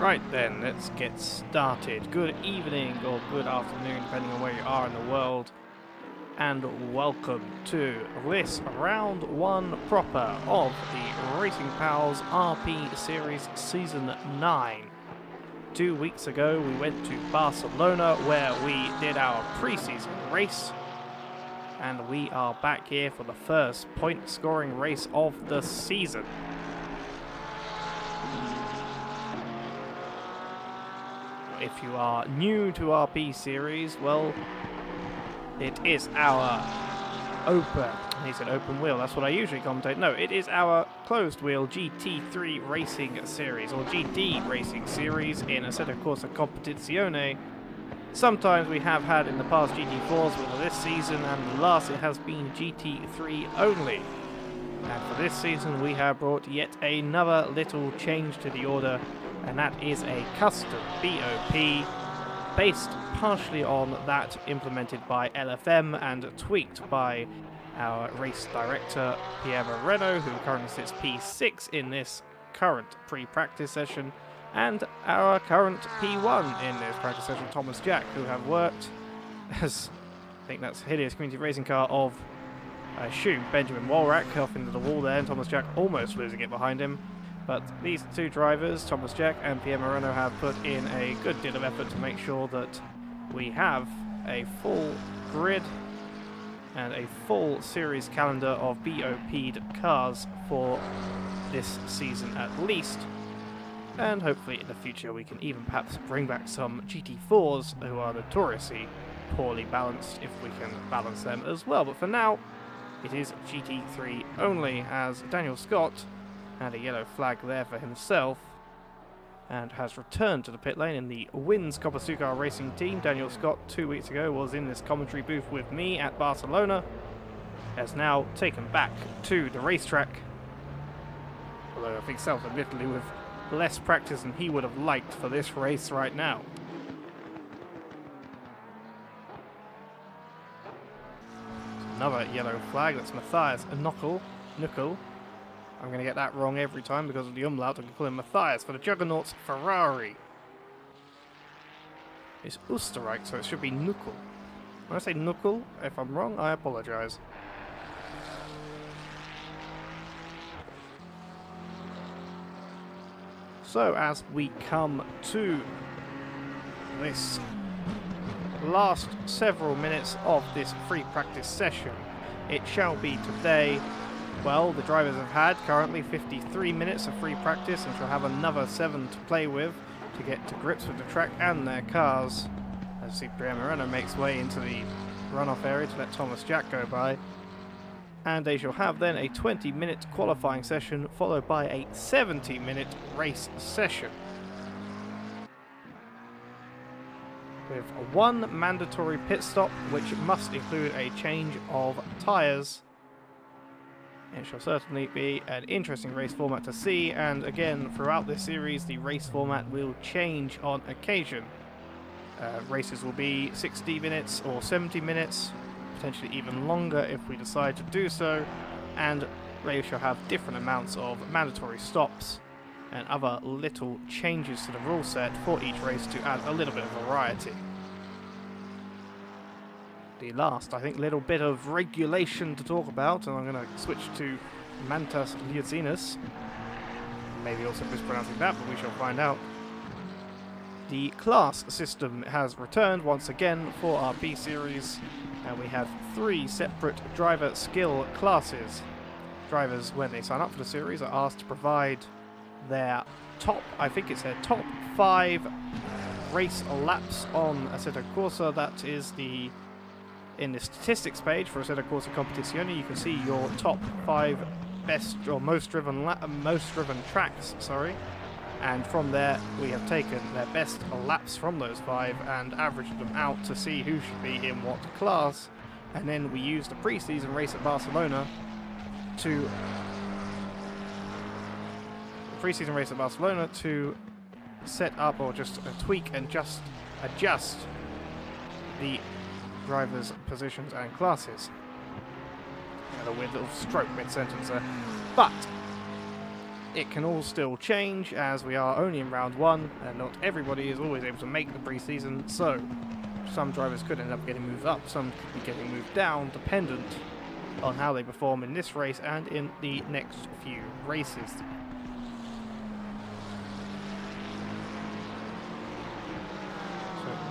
Right then, let's get started. Good evening or good afternoon, depending on where you are in the world, and welcome to this round one proper of the Racing Pals RP Series Season 9. 2 weeks ago, we went to Barcelona where we did our pre-season race, and we are back here for the first point-scoring race of the season. If you are new to RP series, well, it is our he said open wheel, that's what I usually commentate. No, it is our closed wheel GT3 racing series, or GT racing series in Assetto Corsa Competizione. Sometimes we have had in the past GT4s, but for this season and the last it has been GT3 only. And for this season we have brought yet another little change to the order, and that is a custom BOP based partially on that implemented by LFM and tweaked by our race director Pierre Moreno, who currently sits P6 in this current pre-practice session, and our current P1 in this practice session, Thomas Jack, who have worked as, I think that's hideous community racing car of, I assume, Benjamin Walrack off into the wall there, and Thomas Jack almost losing it behind him. But these two drivers, Thomas Jack and Pierre Moreno, have put in a good deal of effort to make sure that we have a full grid and a full series calendar of BOP'd cars for this season at least. And hopefully in the future we can even perhaps bring back some GT4s who are notoriously poorly balanced, if we can balance them as well. But for now, it is GT3 only, as Daniel Scott had a yellow flag there for himself and has returned to the pit lane in the Wins Copa Racing team. Daniel Scott 2 weeks ago was in this commentary booth with me at Barcelona, has now taken back to the racetrack, although I think self-admittedly with less practice than he would have liked for this race right now. Another yellow flag, that's Matthias Nuckel. I'm going to get that wrong every time because of the umlaut. I'm going to call him Matthias for the Juggernauts Ferrari. It's Österreich, so it should be Nuckel. When I say Nuckel, if I'm wrong, I apologise. So, as we come to this last several minutes of this free practice session, it shall be today. Well, the drivers have had currently 53 minutes of free practice and shall have another 7 to play with to get to grips with the track and their cars. As you see, Pierre Moreno makes way into the runoff area to let Thomas Jack go by. And they shall have then a 20-minute qualifying session followed by a 70-minute race session, with one mandatory pit stop which must include a change of tyres. It shall certainly be an interesting race format to see, and again, throughout this series, the race format will change on occasion. Races will be 60 minutes or 70 minutes, potentially even longer if we decide to do so, and they shall have different amounts of mandatory stops and other little changes to the rule set for each race to add a little bit of variety. The last, I think, little bit of regulation to talk about, and I'm going to switch to Mantas Liazinas. Maybe also mispronouncing that, but we shall find out. The class system has returned once again for our B series, and we have 3 separate driver skill classes. Drivers, when they sign up for the series, are asked to provide their top 5 race laps on Assetto Corsa. That is in the statistics page for Assetto Corsa Competizione. You can see your top 5 best or most driven tracks, and from there we have taken their best laps from those 5 and averaged them out to see who should be in what class, and then we used the pre-season race at Barcelona to set up, or just tweak and just adjust the drivers' positions and classes. And a weird little stroke mid-sentence there. But it can all still change, as we are only in round 1, and not everybody is always able to make the pre-season, so some drivers could end up getting moved up, some could be getting moved down, dependent on how they perform in this race and in the next few races.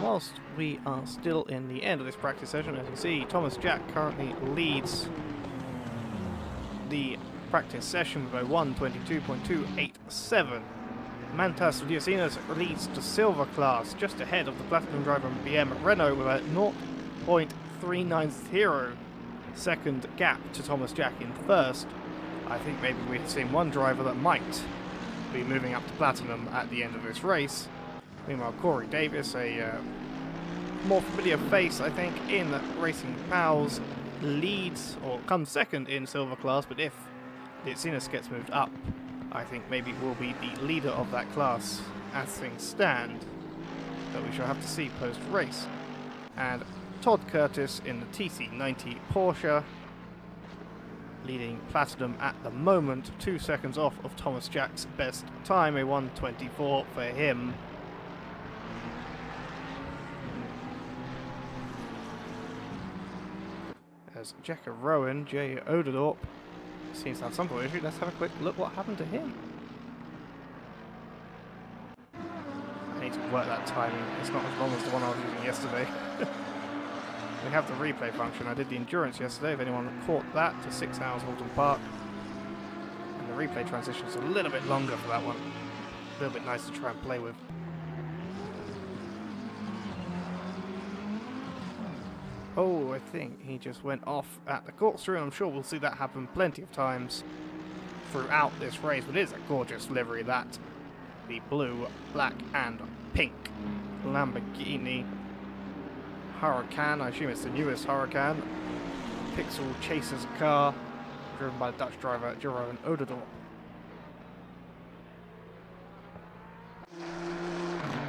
Whilst we are still in the end of this practice session, as you see, Thomas Jack currently leads the practice session with a 1:22.287. Mantas Diocinas leads the silver class, just ahead of the platinum driver BM Renault with a 0.390 second gap to Thomas Jack in first. I think maybe we've seen one driver that might be moving up to platinum at the end of this race. Meanwhile, Corey Davis, a more familiar face, I think, in Racing Pals, leads or comes second in silver class, but if Diocinas gets moved up, I think maybe will be the leader of that class as things stand. But we shall have to see post-race. And Todd Curtis in the TC90 Porsche, leading platinum at the moment, 2 seconds off of Thomas Jack's best time, a 1:24 for him. As Jekka Rowan, Jay Odedorp, seems to have some sort of issue. Let's have a quick look what happened to him. I need to work that timing. It's not as long as the one I was using yesterday. We have the replay function. I did the endurance yesterday, if anyone caught that, to 6 hours Halton Park. And the replay transition is a little bit longer for that one. A little bit nice to try and play with. Oh, I think he just went off at the corkscrew, and I'm sure we'll see that happen plenty of times throughout this race. But it is a gorgeous livery, that. The blue, black, and pink Lamborghini Huracan. I assume it's the newest Huracan. Pixel Chaser's car, driven by the Dutch driver Jeroen Odedorp.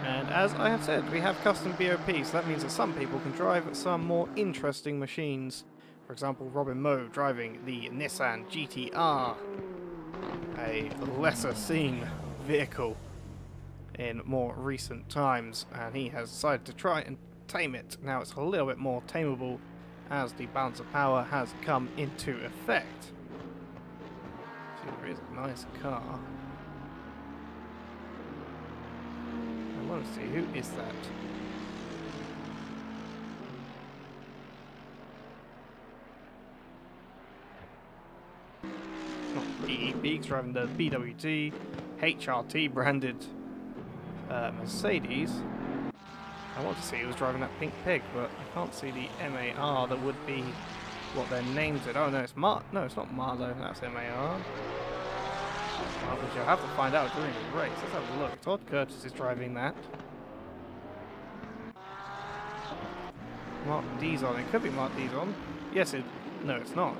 And as I have said, we have custom BOP, so that means that some people can drive some more interesting machines. For example, Robin Moe driving the Nissan GTR, a lesser seen vehicle in more recent times, and he has decided to try and tame it. Now it's a little bit more tameable as the balance of power has come into effect. So there is a nice car. I want to see, who is that? Not Beeg's driving the BWT HRT branded Mercedes. I want to see who was driving that pink pig, but I can't see the MAR that would be what their names it. Oh no, it's no, it's not Marlow, that's MAR. Well, we shall have to find out during the race. Let's have a look. Todd Curtis is driving that. Mark Dizon. It could be Mark Dizon. Yes, it... No, it's not.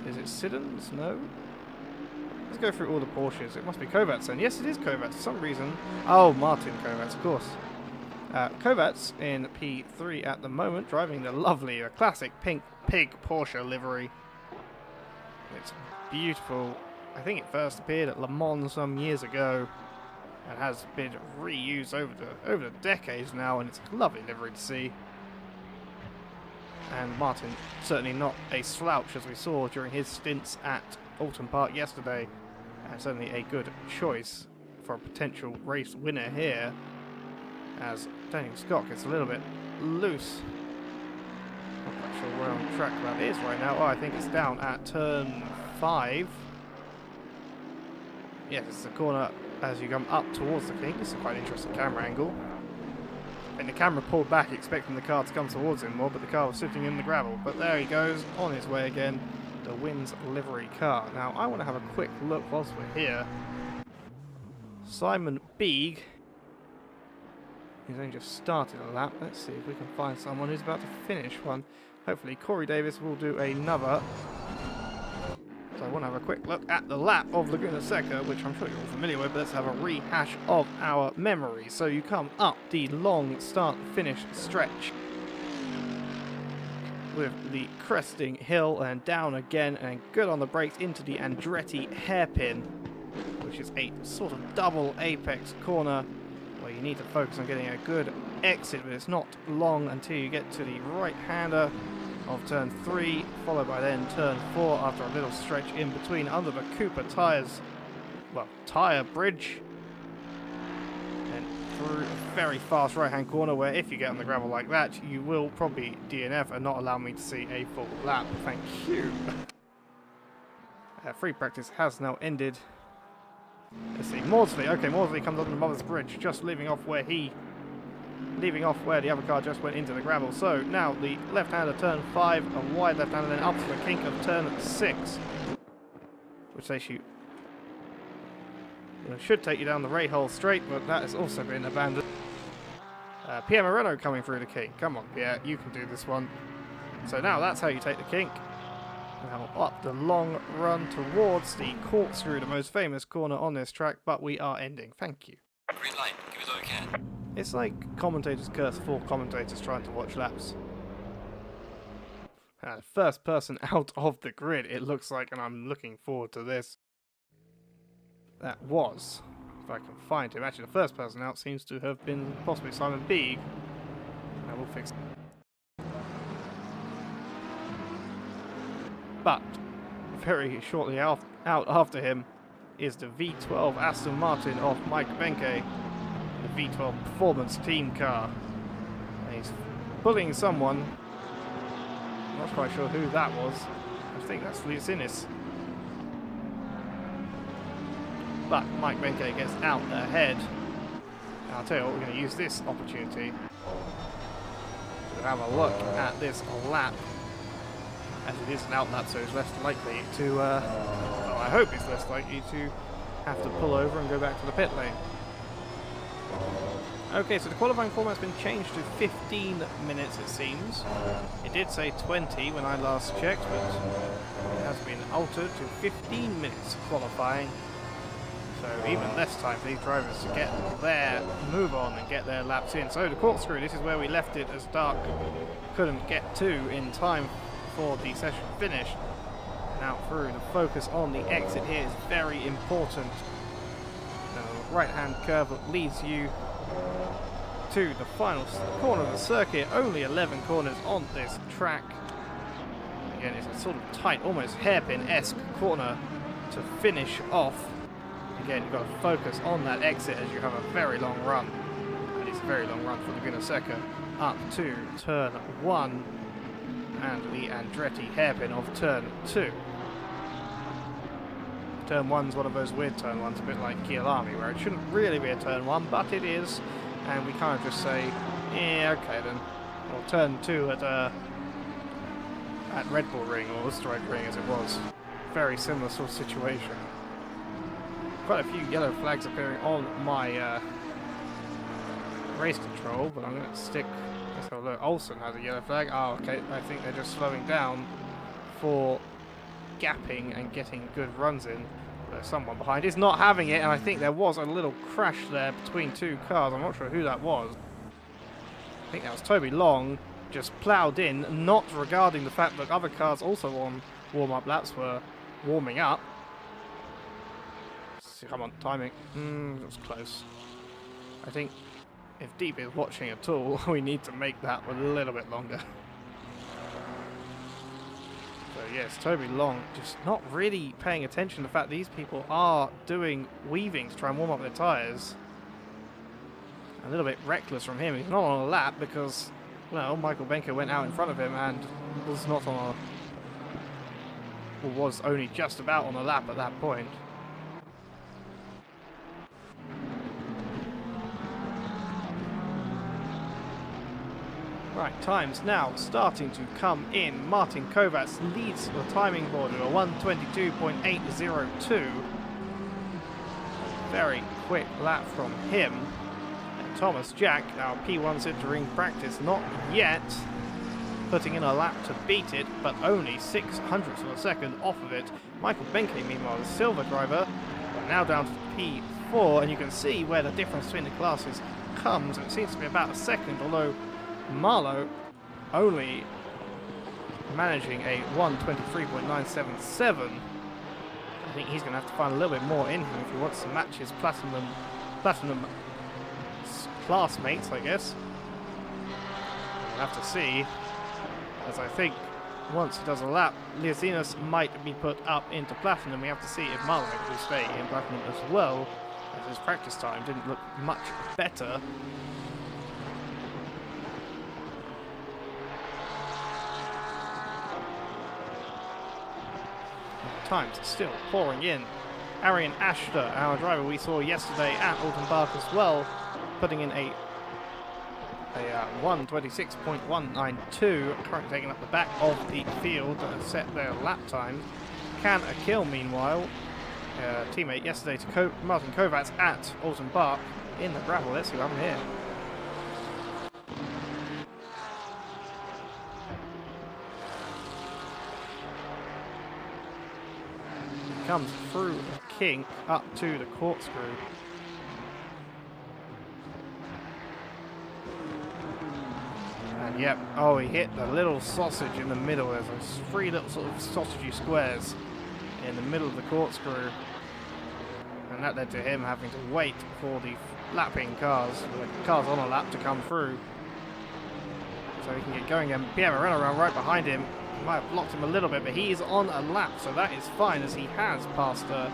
Is it Siddons? No. Let's go through all the Porsches. It must be Kovacs then. Yes, it is Kovacs. For some reason... Oh, Martin Kovacs, of course. Kovacs in P3 at the moment, driving the lovely, classic pink pig Porsche livery. It's beautiful. I think it first appeared at Le Mans some years ago and has been reused over the decades now, and it's a lovely livery to see. And Martin certainly not a slouch, as we saw during his stints at Halton Park yesterday, and certainly a good choice for a potential race winner here, as Daniel Scott gets a little bit loose. Not quite sure where on track that is right now. Oh, I think it's down at turn 5. Yes, it's the corner as you come up towards the King. This is quite an interesting camera angle. And the camera pulled back, expecting the car to come towards him more, but the car was sitting in the gravel. But there he goes, on his way again, the Wins livery car. Now, I want to have a quick look whilst we're here. Simon Beeg. He's only just started a lap. Let's see if we can find someone who's about to finish one. Hopefully, Corey Davis will do another. So I want to have a quick look at the lap of Laguna Seca, which I'm sure you're all familiar with, but let's have a rehash of our memories. So you come up the long start-finish stretch with the cresting hill and down again, and good on the brakes into the Andretti hairpin, which is a sort of double apex corner where you need to focus on getting a good exit, but it's not long until you get to the right-hander of turn 3, followed by then turn 4 after a little stretch in between under the Cooper tyres, well, tyre bridge, and through a very fast right-hand corner where if you get on the gravel like that, you will probably DNF and not allow me to see a full lap. Thank you. Free practice has now ended. Let's see, Maudsley. Okay, Maudsley comes on the Mother's Bridge, just leaving off where the other car just went into the gravel. So now the left-hander turn 5, a wide left-hander, then up to the kink of turn 6, which they shoot. It should take you down the Rahal straight, but that has also been abandoned. Pierre Moreno coming through the kink. Come on, Pierre, you can do this one. So now that's how you take the kink. Now up the long run towards the corkscrew, the most famous corner on this track, but we are ending. Thank you. Green light, give it all you can. It's like commentators curse for commentators trying to watch laps. First person out of the grid, it looks like, and I'm looking forward to this. That was, if I can find him, actually the first person out seems to have been possibly Simon Beeg. Now we'll fix it. But very shortly out after him is the V12 Aston Martin of Mike Benke, the V12 Performance Team car. And he's pulling someone. I'm not quite sure who that was. I think that's Lucinis. But Mike Benke gets out ahead. And I'll tell you what, we're going to use this opportunity to have a look at this lap. As it is an outlap, so it's less likely to, well, I hope it's less likely to have to pull over and go back to the pit lane. Okay, so the qualifying format's been changed to 15 minutes, it seems. It did say 20 when I last checked, but it has been altered to 15 minutes qualifying. So even less time for these drivers to get their move on and get their laps in. So the corkscrew, this is where we left it as Dark couldn't get to in time for the session finish. Now through, the focus on the exit here is very important. The right hand curve that leads you to the final corner of the circuit. Only 11 corners on this track. Again, it's a sort of tight, almost hairpin-esque corner to finish off. Again, you've got to focus on that exit as you have a very long run. And it's a very long run for Laguna Seca up to turn 1 and the Andretti hairpin of turn 2. Turn 1's one of those weird turn 1s, a bit like Kyalami, where it shouldn't really be a turn 1, but it is, and we kind of just say, yeah, okay then. Or turn 2 at Red Bull Ring, or Strike Ring as it was. Very similar sort of situation. Quite a few yellow flags appearing on my race control, but I'm going to stick. So look, Olsen has a yellow flag. Oh, okay. I think they're just slowing down for gapping and getting good runs in. There's someone behind is not having it, and I think there was a little crash there between two cars. I'm not sure who that was. I think that was Toby Long, just ploughed in, not regarding the fact that other cars also on warm-up laps were warming up. So, come on, timing. That was close. I think if Deep is watching at all, we need to make that a little bit longer. So yes, Toby Long just not really paying attention to the fact these people are doing weaving to try and warm up their tyres. A little bit reckless from him. He's not on a lap because, well, Michael Benke went out in front of him and was not on a... or was only just about on a lap at that point. Right, times now starting to come in. Martin Kovacs leads the timing board with a 1:22.802. Very quick lap from him. And Thomas Jack, our P1 Citroën practice, not yet putting in a lap to beat it, but only 600ths of a second off of it. Michael Benke, meanwhile, the silver driver, are now down to P4, and you can see where the difference between the classes comes. It seems to be about a second, although Marlowe only managing a 1:23.977. I think he's going to have to find a little bit more in him if he wants to match his platinum classmates, I guess. We'll have to see, as I think once he does a lap, Liazinus might be put up into platinum. We have to see if Marlowe will stay in platinum as well, as his practice time didn't look much better. Times still pouring in. Arian Ashter, our driver we saw yesterday at Alton Park as well, putting in a 1:26.192, currently taking up the back of the field to set their lap time. Can a kill, meanwhile, teammate yesterday to Martin Kovacs at Alton Park in the gravel. Let's see what happened here. Comes through the kink up to the corkscrew. And yep, oh, he hit the little sausage in the middle. There's those three little sort of sausagey squares in the middle of the corkscrew. And that led to him having to wait for the lapping cars, the cars on a lap, to come through. So he can get going again. Pierre Moreno around right behind him. Might have blocked him a little bit, but he is on a lap, so that is fine, as he has passed a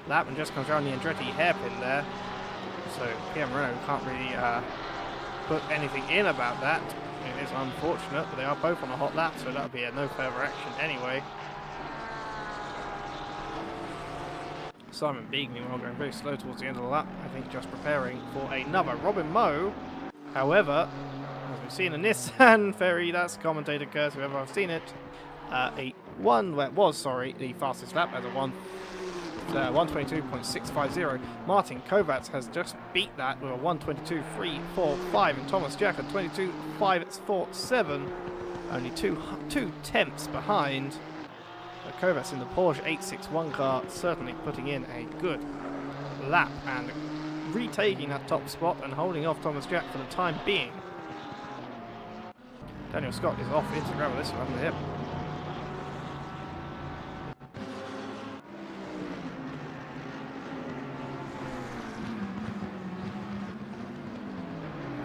lap and just comes around the Andretti hairpin there. So Pierre Moreno can't really put anything in about that. It is unfortunate, but they are both on a hot lap, so that'll be a no further action anyway. Simon Beeg, meanwhile, going very slow towards the end of the lap, I think just preparing for another. Robin Moe, however, as we've seen a Nissan Ferry, that's commentator curse, whoever I've seen it, the fastest lap as a 1:22.650. Martin Kovacs has just beat that with a 1:22.345, and Thomas Jack at 22.547, only two tenths behind. But Kovacs in the Porsche 861 car certainly putting in a good lap and retaking that top spot and holding off Thomas Jack for the time being. Daniel Scott is off into gravel. This one under him.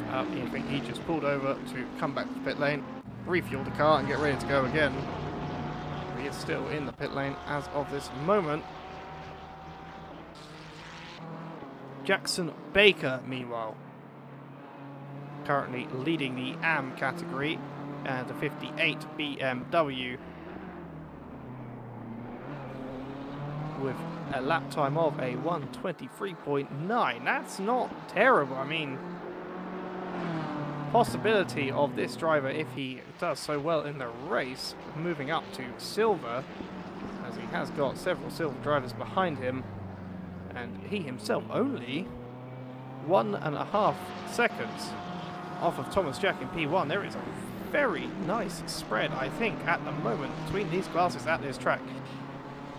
I think he just pulled over to come back to the pit lane, refuel the car and get ready to go again. He is still in the pit lane as of this moment. Jackson Baker, meanwhile, currently leading the AM category and the 58 BMW with a lap time of a 1:23.9. That's not terrible. I mean, possibility of this driver, if he does so well in the race, moving up to silver, as he has got several silver drivers behind him, and he himself only 1.5 seconds off of Thomas Jack in P1. There is a very nice spread, I think, at the moment between these classes at this track.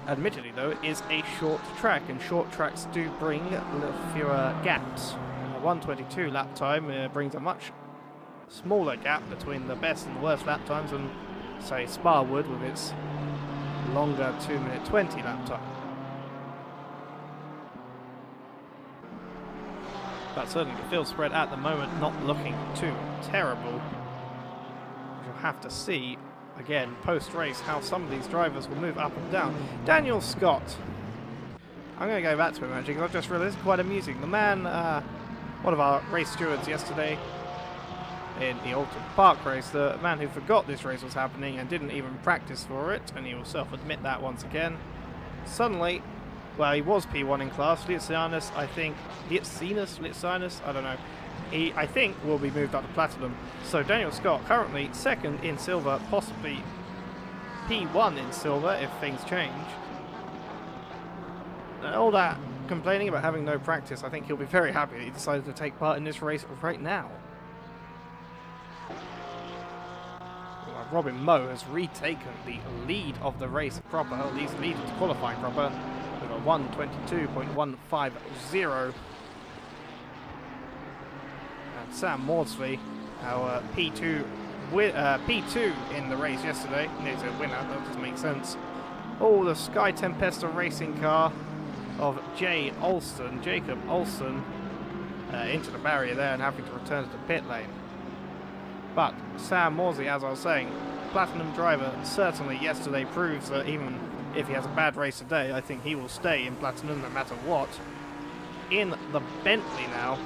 Admittedly, though, it is a short track, and short tracks do bring a little fewer gaps. A 1:22 lap time brings a much smaller gap between the best and the worst lap times than, say, Spa would with its longer 2:20 lap time. But certainly the field spread at the moment not looking too terrible. You'll have to see, again, post-race, how some of these drivers will move up and down. Daniel Scott. I'm going to go back to him, actually, because I've just realised it's quite amusing. The man, one of our race stewards yesterday in the Alton Park race, the man who forgot this race was happening and didn't even practice for it, and he will self-admit that once again. Suddenly, well, he was P1 in class. Liazinus, I think, Liazinus, I don't know. He, I think, will be moved up to platinum. So Daniel Scott currently second in silver, possibly P1 in silver if things change. And all that complaining about having no practice, I think he'll be very happy that he decided to take part in this race right now. Robin Moe has retaken the lead of the race proper, or at least lead of qualifying proper, with a 1:22.150. And Sam Maudsley, our P2 P2 in the race yesterday. He's a winner, that doesn't make sense. Oh, the Sky Tempesta racing car of Jacob Olsen, into the barrier there and having to return to the pit lane. But Sam Morsey, as I was saying, Platinum driver, certainly yesterday proves that even if he has a bad race today, I think he will stay in Platinum no matter what. In the Bentley now.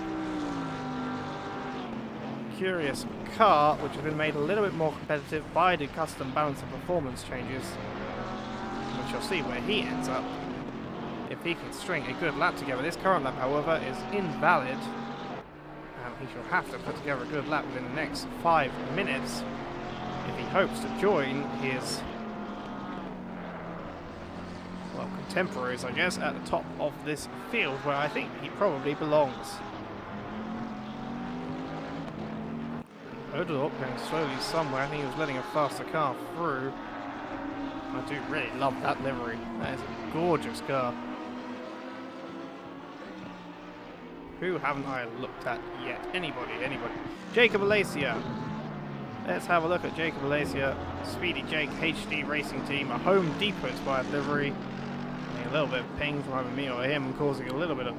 Curious car, which has been made a little bit more competitive by the custom balance and performance changes. We shall see where he ends up if he can string a good lap together. This current lap, however, is invalid, and he shall have to put together a good lap within the next 5 minutes if he hopes to join his, well, contemporaries, I guess, at the top of this field, where I think he probably belongs. Odorop going slowly somewhere. I think he was letting a faster car through. I do really love that livery. That is a gorgeous car. Who haven't I looked at yet? Anybody. Jacob Alacia. Let's have a look at Jacob Alacia. Speedy Jake HD Racing Team, a Home Depot inspired livery. A little bit of ping from either me or him, causing a little bit of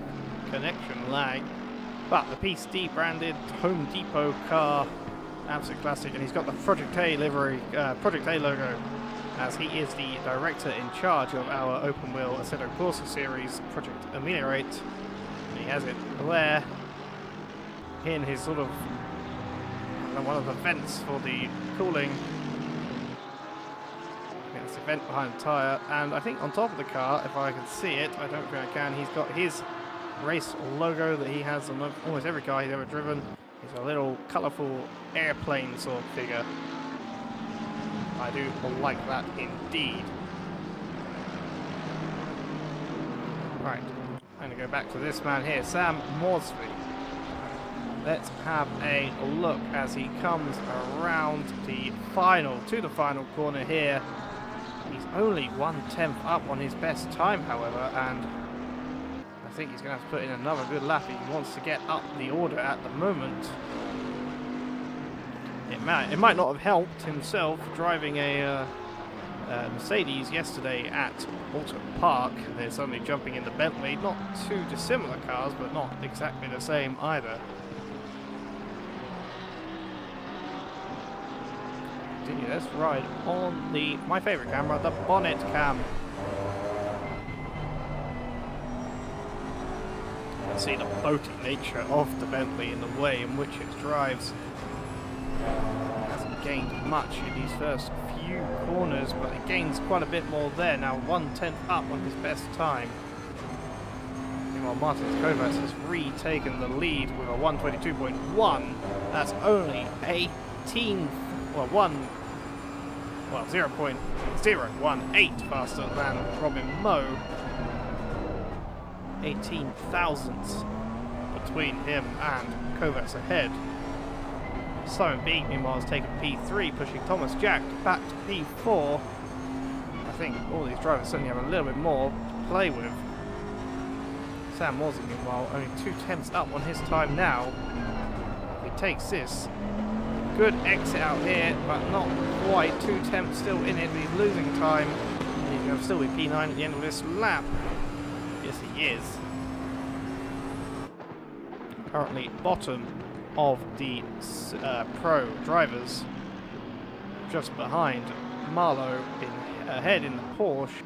connection lag. But the Piece D branded Home Depot car, absolute classic, and he's got the Project A livery, Project A logo, as he is the director in charge of our open wheel Assetto Corsa series, Project Ameliorate. And he has it there in his sort of one of the vents for the cooling. It's the vent behind the tyre, and I think on top of the car, if I can see it, I don't think I can, he's got his race logo that he has on almost every car he's ever driven. It's a little colourful airplane sort of figure. I do like that indeed. Right, I'm going to go back to this man here, Sam Morsby. Let's have a look as he comes around the final corner here. He's only 1/10 up on his best time, however, and I think he's going to have to put in another good lap if he wants to get up the order at the moment. It might not have helped himself driving a Mercedes yesterday at Alton Park. They're suddenly jumping in the Bentley. Not two dissimilar cars, but not exactly the same either. Let's ride on my favourite camera, the bonnet cam. You can see the boaty nature of the Bentley in the way in which it drives. It hasn't gained much in these first few corners, but it gains quite a bit more there. Now 1/10 up on his best time. Meanwhile, Martin Kovacs has retaken the lead with a 1:22.1. That's only 0.018 faster than Robin Moe. 18 thousandths between him and Kovacs ahead. Simon Beek, meanwhile, has taken P3, pushing Thomas Jack back to P4. I think all these drivers certainly have a little bit more to play with. Sam Morsey, meanwhile, only 2/10 up on his time now. If he takes this, good exit out here, but not quite. 2/10 still in it, but he's losing time. He's going to still be P9 at the end of this lap. Yes, he is. Currently bottom of the pro drivers, just behind Marlowe ahead in the Porsche.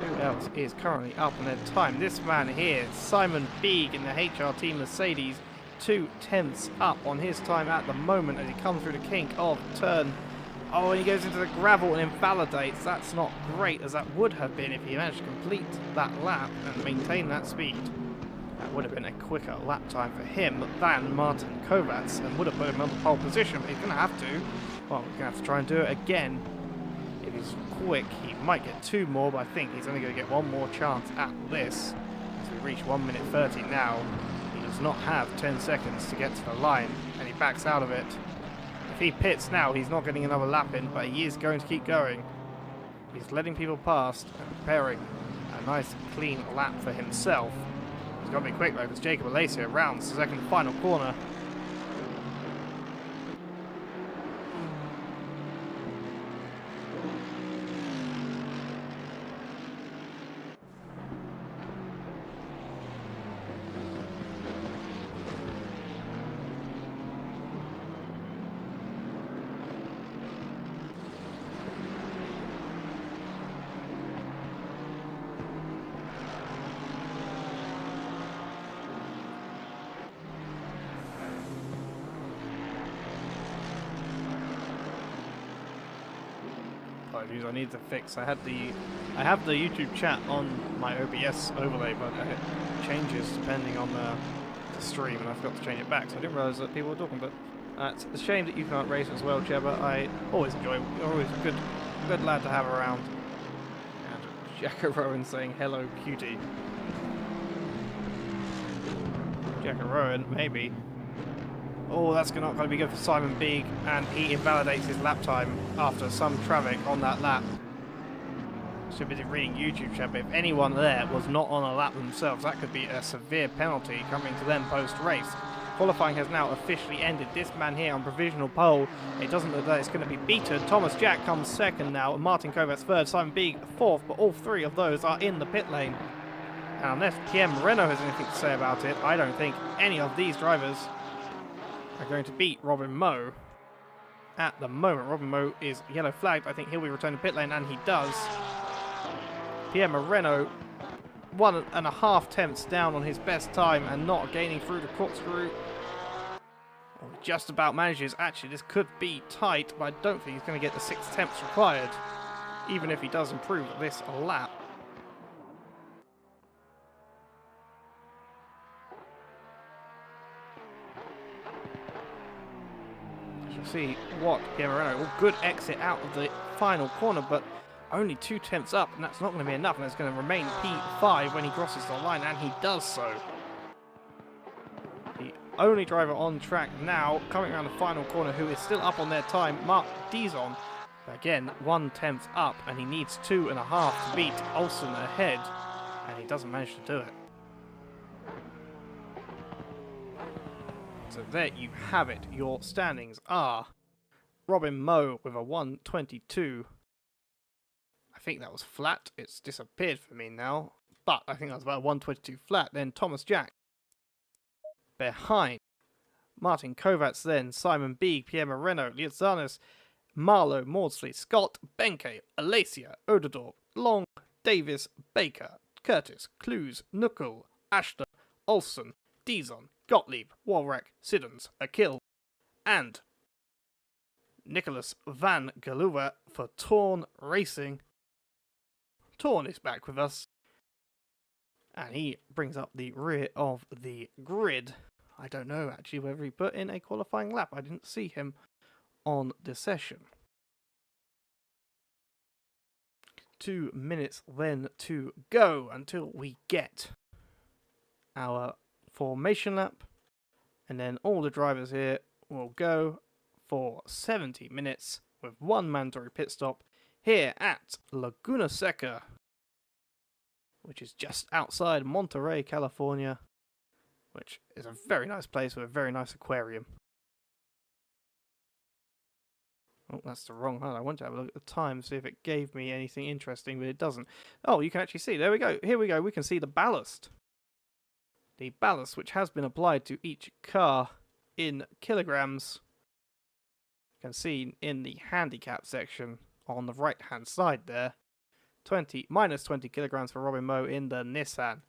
Who else is currently up on their time? This man here, Simon Beek in the HRT Mercedes, 2/10 up on his time at the moment as he comes through the kink of turn. Oh, and he goes into the gravel and invalidates. That's not great, as that would have been if he managed to complete that lap and maintain that speed. That would have been a quicker lap time for him than Martin Kovacs and would have put him on the pole position, but he's going to have to. Well, we're going to have to try and do it again. If he's quick, he might get 2 more, but I think he's only going to get 1 more chance at this. As we reach 1:30 now, he does not have 10 seconds to get to the line, and he backs out of it. If he pits now, he's not getting another lap in, but he is going to keep going. He's letting people past and preparing a nice, clean lap for himself. He's got to be quick though, because Jacob Alacia rounds the second final corner. apologies. I need to fix. I have the YouTube chat on my OBS overlay, but it changes depending on the stream, and I forgot to change it back, so I didn't realise that people were talking. But it's a shame that you can't race as well, Jebba. I always enjoy. You're always a good lad to have around. And Jacko Rowan saying hello, cutie. Jacko Rowan, maybe. Oh, that's not going to be good for Simon Beeg, and he invalidates his lap time after some traffic on that lap. Should be reading YouTube chat, but if anyone there was not on a lap themselves, that could be a severe penalty coming to them post-race. Qualifying has now officially ended. This man here on provisional pole, it doesn't look like it's going to be beaten. Thomas Jack comes second now, and Martin Kovacs third, Simon Beeg fourth, but all three of those are in the pit lane. And unless Pierre Moreno has anything to say about it, I don't think any of these drivers are going to beat Robin Moe. At the moment, Robin Moe is yellow flagged. I think he'll be returning to pit lane, and he does. Pierre Moreno, 1.5 tenths down on his best time and not gaining through the corkscrew. Oh, just about manages. Actually, this could be tight, but I don't think he's going to get the 6 tenths required, even if he does improve this lap. See what Pierre Moreno, good exit out of the final corner, but only 2 tenths up, and that's not going to be enough, and it's going to remain P5 when he crosses the line, and he does so. The only driver on track now, coming around the final corner, who is still up on their time, Mark Dizon. Again, 1 tenth up, and he needs 2.5 to beat Olsen ahead, and he doesn't manage to do it. So there you have it. Your standings are Robin Moe with a 122. I think that was flat. It's disappeared for me now. But I think that was about 122 flat. Then Thomas Jack behind Martin Kovacs, then Simon Beeg, Pierre Moreno, Liazanis, Marlowe, Maudsley, Scott, Benke, Alacia, Odedorp, Long, Davis, Baker, Curtis, Clues, Knuckle, Ashton, Olsen, Dizon, Gottlieb, Walrack, Siddons, Akil, and Nicholas van Galuwa for Torn Racing. Torn is back with us, and he brings up the rear of the grid. I don't know actually whether he put in a qualifying lap. I didn't see him on the session. 2 minutes then to go until we get our formation lap, and then all the drivers here will go for 70 minutes with 1 mandatory pit stop here at Laguna Seca, which is just outside Monterey, California, which is a very nice place with a very nice aquarium. Oh, that's the wrong one. I want to have a look at the time, see if it gave me anything interesting, but it doesn't. Oh, you can actually see. There we go. Here we go. We can see the ballast. The ballast, which has been applied to each car in kilograms. You can see in the handicap section on the right-hand side there. Minus 20 kilograms for Robin Moe in the Nissan.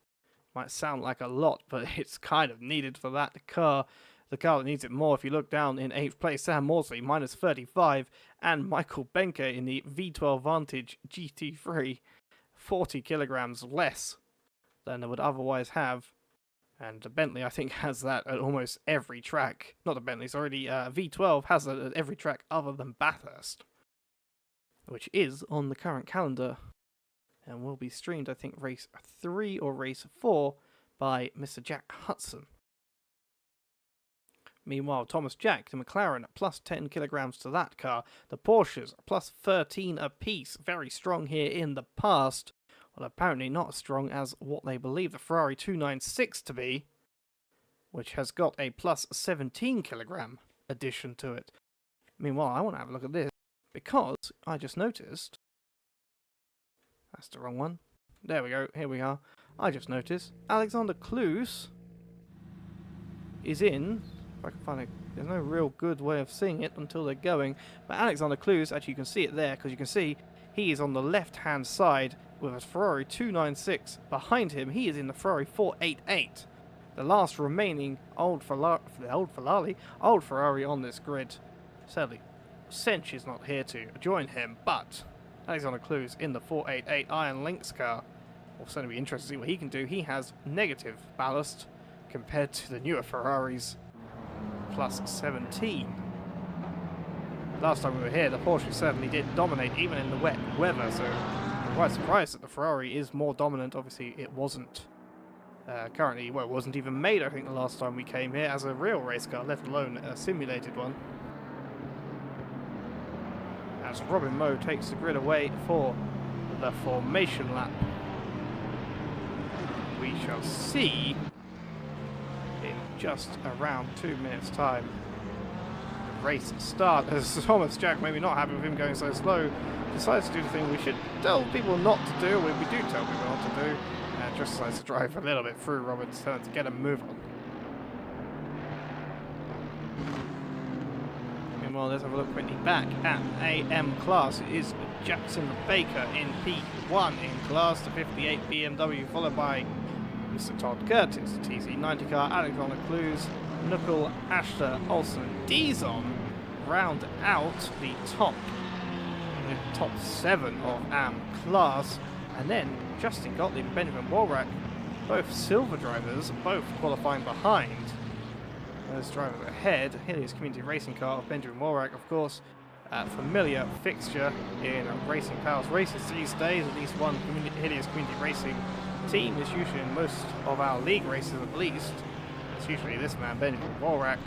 Might sound like a lot, but it's kind of needed for that car. The car that needs it more, if you look down in 8th place, Sam Maudsley, minus 35, and Michael Benke in the V12 Vantage GT3, 40 kilograms less than they would otherwise have. And the Bentley, I think, has that at almost every track. Not the Bentley, sorry, the V12 has that at every track other than Bathurst, which is on the current calendar and will be streamed, I think, race 3 or race 4 by Mr. Jack Hudson. Meanwhile, Thomas Jack, the McLaren, plus 10 kilograms to that car. The Porsches, plus 13 apiece. Very strong here in the past. Well, apparently not as strong as what they believe the Ferrari 296 to be, which has got a plus 17 kilogram addition to it. Meanwhile, I want to have a look at this, because I just noticed... That's the wrong one. There we go, here we are. I just noticed Alexander Kloos is in... If I can find it, there's no real good way of seeing it until they're going. But Alexander Kloos, actually you can see it there, because you can see he is on the left-hand side with a Ferrari 296. Behind him, he is in the Ferrari 488. The last remaining old Ferrari on this grid. Sadly, Sench is not here to join him, but Alexander Clues in the 488 Iron Lynx car. Will certainly be interested to see what he can do. He has negative ballast compared to the newer Ferraris, plus 17. Last time we were here, the Porsche certainly did dominate, even in the wet weather, so I'm quite surprised that the Ferrari is more dominant. Obviously, it wasn't currently, well, it wasn't even made, I think, the last time we came here as a real race car, let alone a simulated one. As Robin Moe takes the grid away for the formation lap. We shall see in just around 2 minutes' time the race start, as Thomas Jack, maybe not happy with him going so slow, decides to do the thing we should tell people not to do, we do tell people not to do, and just decides to drive a little bit through Robin's turn to get a move on. Meanwhile, let's have a look quickly back at AM class. It is Jackson Baker in P1 in class, the 58 BMW, followed by Mr. Todd Curtis, the TC90 car, Alexander Clues, Knuckle, Ashton, Olsen, Dizon round out the top 7 of AM class, and then Justin Gottlieb and Benjamin Walrack, both silver drivers, both qualifying behind those drivers ahead. Helios Community Racing car of Benjamin Walrack, of course, a familiar fixture in Racing Powers races these days. At least one Helios Community Racing team is usually in most of our league races, at least. It's usually this man, Benjamin Walrack.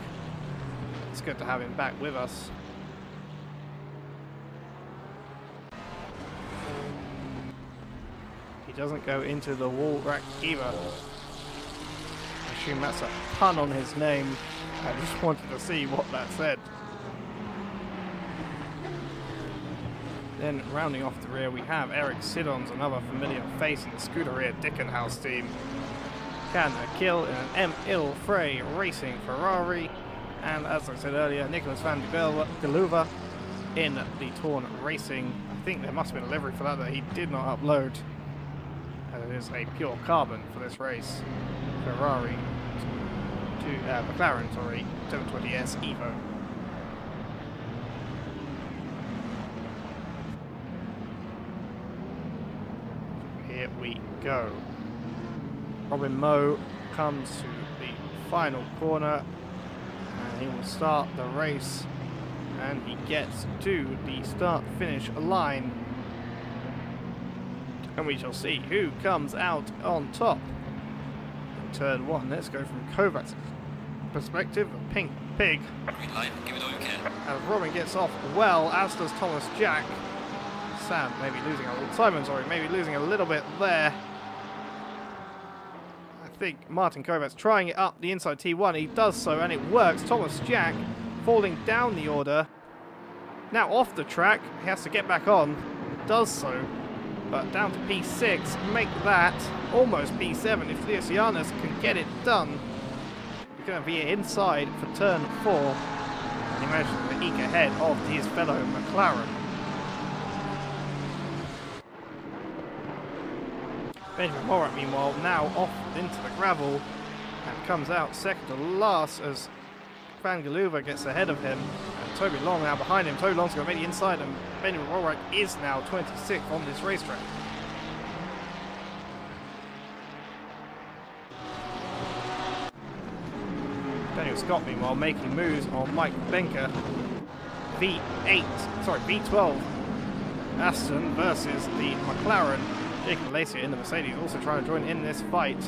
It's good to have him back with us. He doesn't go into the Walrack either. I assume that's a pun on his name. I just wanted to see what that said. Then rounding off the rear, we have Eric Siddons, another familiar face in the Scuderia Dickenhouse team. Can kill in an M. Il Frey Racing Ferrari. And as I said earlier, Nicholas van de Geluva in the Torn Racing. I think there must have been a livery for that he did not upload. And it is a pure carbon for this race. Ferrari to McLaren, sorry, 720S Evo. Here we go. Robin Moe comes to the final corner and he will start the race, and he gets to the start-finish line, and we shall see who comes out on top. In turn 1, let's go from Kovac's perspective, the Pink Pig. Green light, give it all you can. As Robin gets off well, as does Thomas Jack. Simon maybe losing a little bit there. I think Martin Kovacs trying it up the inside T1. He does so, and it works. Thomas Jack falling down the order. Now off the track. He has to get back on. Does so. But down to P6. Make that almost P7 if Leocianus can get it done. He's going to be inside for turn 4. And he manages to eke ahead of his fellow McLaren. Benjamin Morat, meanwhile, now off into the gravel and comes out second to last as Van Galuva gets ahead of him. And Toby Long now behind him. Toby Long's going to make the inside, and Benjamin Morat is now 26th on this racetrack. Daniel Scott, meanwhile, making moves on Mike Benker. V12 Aston versus the McLaren. Jacob Lacey in the Mercedes also trying to join in this fight.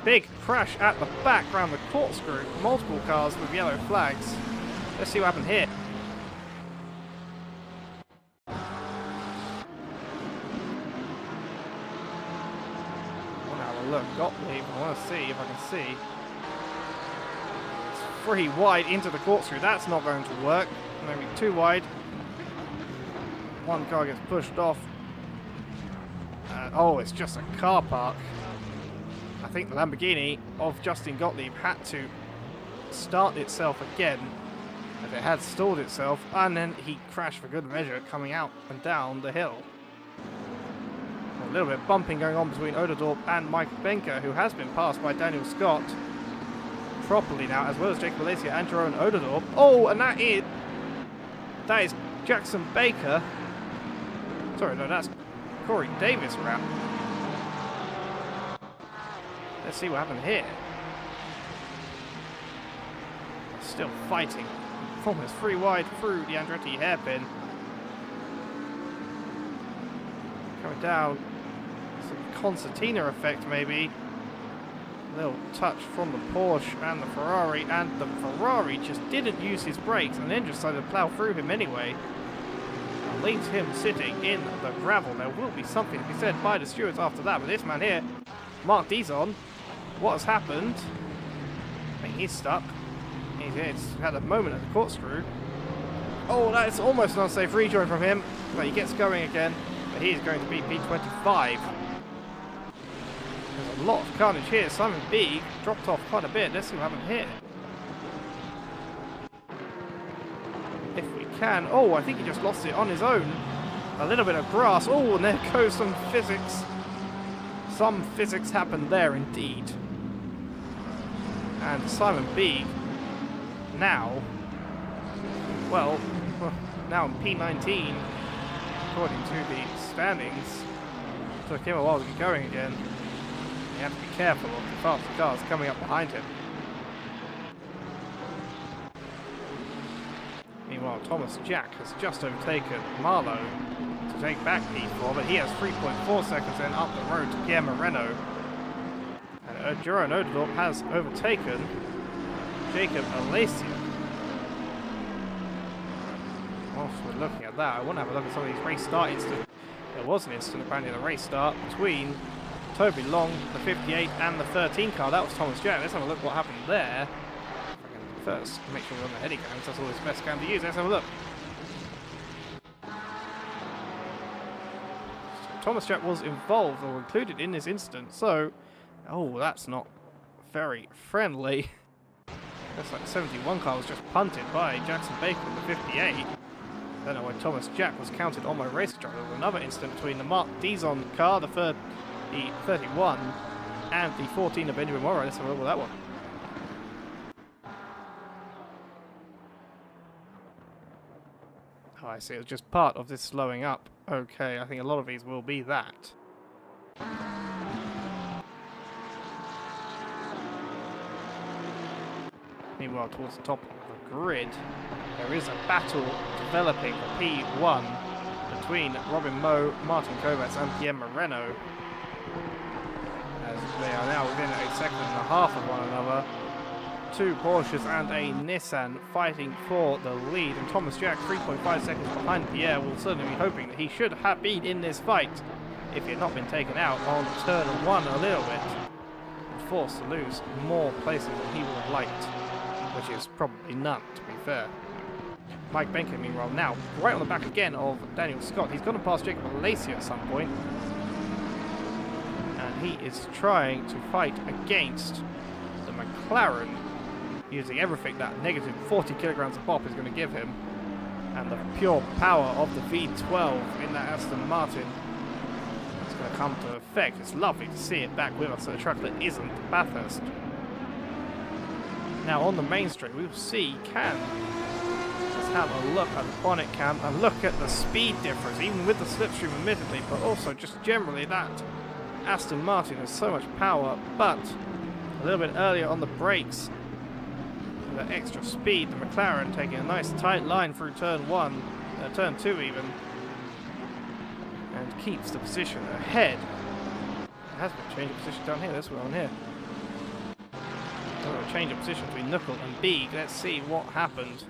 Big crash at the back around the corkscrew. Multiple cars with yellow flags. Let's see what happened here. I want to have a look. Gottlieb, I want to see if I can see. It's 3 wide into the corkscrew. That's not going to work. Maybe 2 wide. One car gets pushed off. Oh, it's just a car park. I think the Lamborghini of Justin Gottlieb had to start itself again, as it had stalled itself, and then he crashed for good measure coming out and down the hill. A little bit of bumping going on between Oderdorp and Mike Benker, who has been passed by Daniel Scott properly now, as well as Jacob Malaysia and Jerome Oderdorp. Oh, and that is That is Jackson Baker. Sorry, no, that's Corey Davis round. Let's see what happened here. Still fighting. Almost 3 wide through the Andretti hairpin. Coming down. Some concertina effect maybe. A little touch from the Porsche and the Ferrari, and the Ferrari just didn't use his brakes and then just decided to plough through him anyway. And leaves him sitting in the gravel. There will be something to be said by the stewards after that, but this man here, Mark Dizon, what has happened? I think he's stuck. He's had a moment at the corkscrew. Oh, that's almost an unsafe rejoin from him, but he gets going again. But he is going to be P25. There's a lot of carnage here. Simon B dropped off quite a bit. Let's see what happened here. If we can. Oh, I think he just lost it on his own. A little bit of grass. Oh, and there goes some physics. Some physics happened there indeed. And Simon B now, well, now in P19, according to the standings. Took him a while to get going again. You have to be careful of the faster cars coming up behind him. Meanwhile, Thomas Jack has just overtaken Marlowe to take back P4, but he has 3.4 seconds then up the road to Pierre Moreno. And Jeroen Odendorp has overtaken Jacob Alacia. Whilst we're looking at that, I want to have a look at some of these race start incidents. There was an incident apparently in the race start between Toby Long, the 58, and the 13 car. That was Thomas Jack. Let's have a look what happened there. First, make sure we're on the heady cams. That's always the best cam to use. Let's have a look. So Thomas Jack was involved or included in this incident, so... Oh, that's not very friendly. Looks like the 71 car was just punted by Jackson Baker in the 58. I don't know why Thomas Jack was counted on my race control. There was another incident between the Mark Dizon car, the 31, and the 14 of Benjamin Morrow. Let's have a look at that one. Oh, I see. It was just part of this slowing up. Okay, I think a lot of these will be that. Meanwhile, towards the top of the grid, there is a battle developing for P1 between Robin Moe, Martin Kovacs and Pierre Moreno, as they are now within a second and a half of one another. 2 Porsches and a Nissan fighting for the lead, and Thomas Jack 3.5 seconds behind Pierre will certainly be hoping that he should have been in this fight if he had not been taken out on turn 1 a little bit and forced to lose more places than he would have liked, which is probably none, to be fair. Mike Benker, meanwhile, now right on the back again of Daniel Scott. He's gone past Jacob Alacia at some point, and he is trying to fight against the McLaren, using everything that negative 40 kilograms of bop is going to give him, and the pure power of the V12 in that Aston Martin. It's going to come to effect. It's lovely to see it back with us at a track that isn't Bathurst. Now on the main straight, we will see let's have a look at the bonnet cam and look at the speed difference, even with the slipstream admittedly, but also just generally that Aston Martin has so much power, but a little bit earlier on the brakes, the extra speed, the McLaren taking a nice tight line through turn 1, turn 2 even, and keeps the position ahead. It has been a change of position down here, this one here. A change of position between Knuckle and Beeg. Let's see what happened.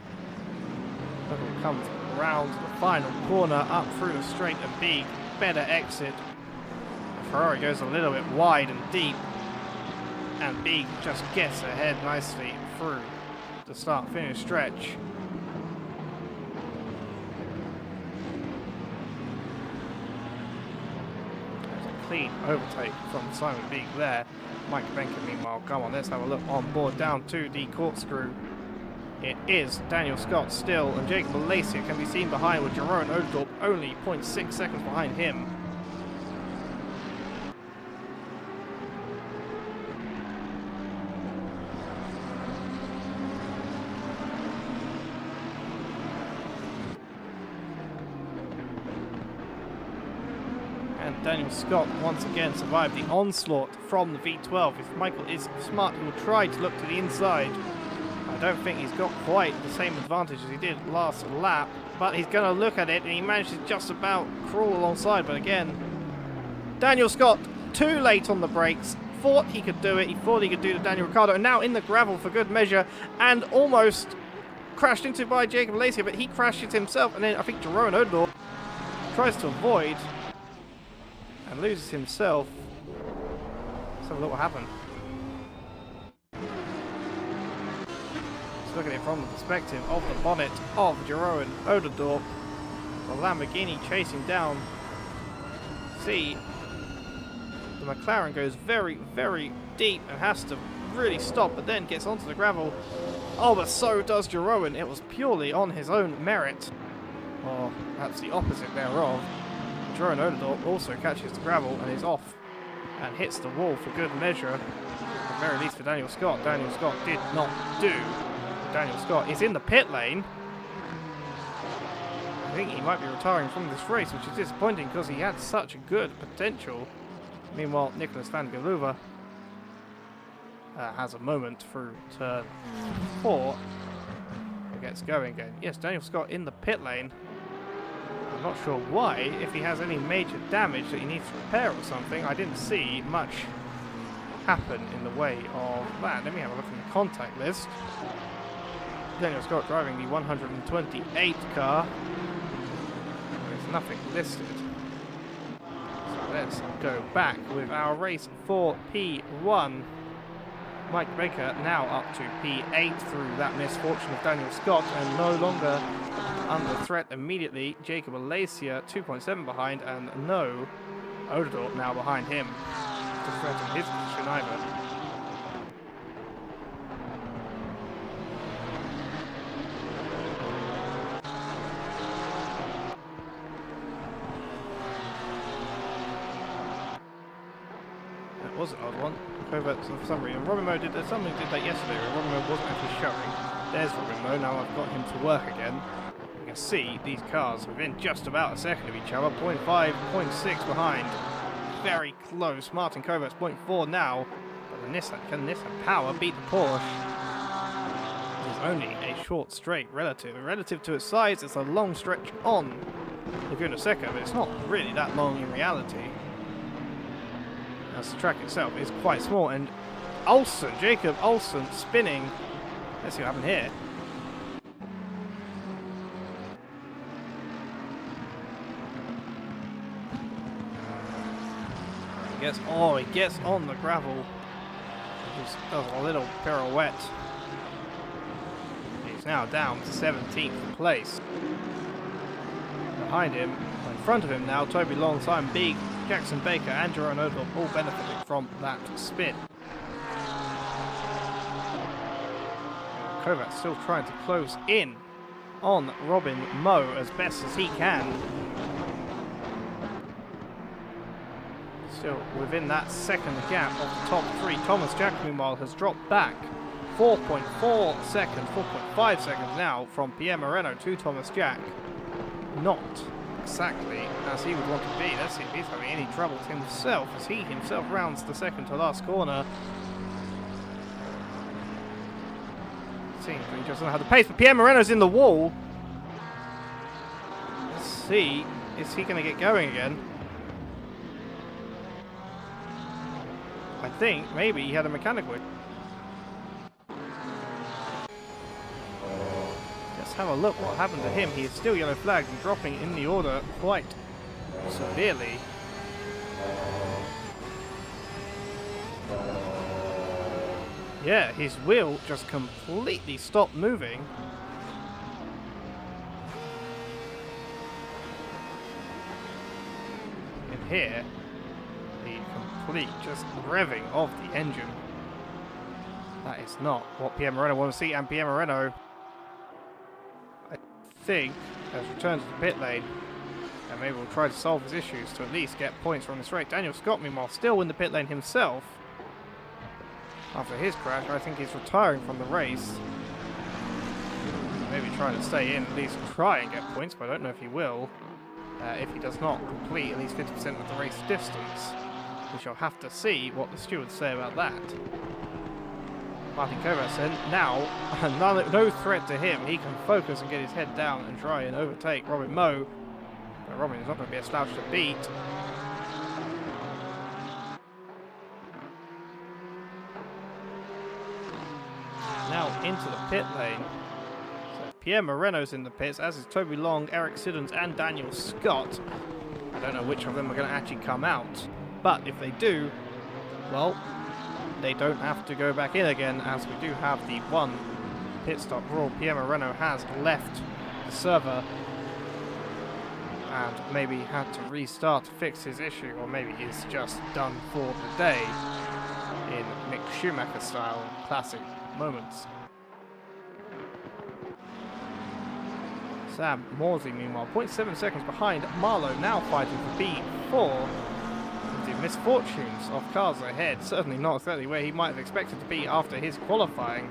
Knuckle comes around to the final corner, up through the straight, and Beeg, better exit. The Ferrari goes a little bit wide and deep, and Beeg just gets ahead nicely through the start-finish stretch. There's a clean overtake from Simon Beeg there. Mike Benker, meanwhile, come on, let's have a look on board down to the corkscrew. It is Daniel Scott still, and Jacob Alacia can be seen behind with Jeroen Odendorp only 0.6 seconds behind him. And Daniel Scott once again survived the onslaught from the V12. If Michael is smart, he will try to look to the inside. I don't think he's got quite the same advantage as he did last lap, but he's going to look at it, and he managed to just about crawl alongside. But again, Daniel Scott too late on the brakes. Thought he could do it. He thought he could do the Daniel Ricciardo, and now in the gravel for good measure, and almost crashed into by Jacob Lacey, but he crashed it himself, and then I think Jerome Odor tries to avoid and loses himself. Let's have a look what happened. Let's look at it from the perspective of the bonnet of Jerome Odor. The Lamborghini chasing down. See, the McLaren goes very, very deep and has to really stop, but then gets onto the gravel. Oh, but so does Jerome. It was purely on his own merit. Or that's the opposite thereof. Jerome Odor also catches the gravel and is off and hits the wall for good measure. At the very least for Daniel Scott. Daniel Scott did not do. Daniel Scott is in the pit lane. I think he might be retiring from this race, which is disappointing because he had such a good potential. Meanwhile, Nicholas van Galuva has a moment through turn 4. He gets going again. Yes, Daniel Scott in the pit lane. I'm not sure why. If he has any major damage that he needs to repair or something, I didn't see much happen in the way of that. Let me have a look in the contact list. Daniel Scott driving the 128 car. There's nothing listed. So let's go back with our race for P1. Mike Baker now up to P8 through that misfortune of Daniel Scott, and no longer under threat immediately. Jacob Alacia 2.7 behind, and no Odor now behind him to threaten his position either. That was an odd one. Over for some reason. Robin Moe did something did that yesterday, where Robin Moe wasn't actually showing. There's Robin Moe. Now I've got him to work again. You can see these cars within just about a second of each other. 0.5, 0.6 behind. Very close. Martin Kovacs 0.4 now. But the Nissan, can Nissan Power beat the Porsche? It's only a short straight relative to its size. It's a long stretch on Laguna Seca, but it's not really that long in reality. As the track itself is quite small, and Olsen, Jacob Olsen spinning. Let's see what happened here. He gets on the gravel. Just does a little pirouette. He's now down to 17th place. Behind him, in front of him now, Toby Longtime, Big, Jackson Baker and Jerome Odor all benefiting from that spin. Kovacs still trying to close in on Robin Moe as best as he can. Still within that second gap of the top 3. Thomas Jack, meanwhile, has dropped back 4.4 seconds, 4.5 seconds now from Pierre Moreno to Thomas Jack. Not exactly as he would want to be. Let's see if he's having any troubles himself as he himself rounds the second to last corner. Seems he just doesn't have the pace, but Pierre Moreno's in the wall. Let's see, is he going to get going again? I think maybe he had a mechanical. Let's have a look what happened to him. He is still yellow flagged and dropping in the order quite severely. Yeah, his wheel just completely stopped moving. And here, the complete just revving of the engine. That is not what Pierre Moreno wants to see, and Pierre Moreno, I think, has returned to the pit lane, and maybe will try to solve his issues to at least get points from this race. Daniel Scott, meanwhile, still in the pit lane himself. After his crash, I think he's retiring from the race. Maybe trying to stay in, at least try and get points, but I don't know if he will. if he does not complete at least 50% of the race distance. We shall have to see what the stewards say about that. Martin Kovacs then, now, no threat to him. He can focus and get his head down and try and overtake Robin Moe. But Robin is not going to be a slouch to beat. Now into the pit lane. So Pierre Moreno's in the pits, as is Toby Long, Eric Siddons and Daniel Scott. I don't know which of them are going to actually come out. But if they do, well, they don't have to go back in again, as we do have the one pit stop rule. Pierre Moreno has left the server and maybe had to restart to fix his issue, or maybe he's just done for the day in Mick Schumacher style classic moments. Sam Morsey, meanwhile, 0.7 seconds behind Marlowe, now fighting for P4. The misfortunes of cars ahead, certainly not exactly where he might have expected to be after his qualifying.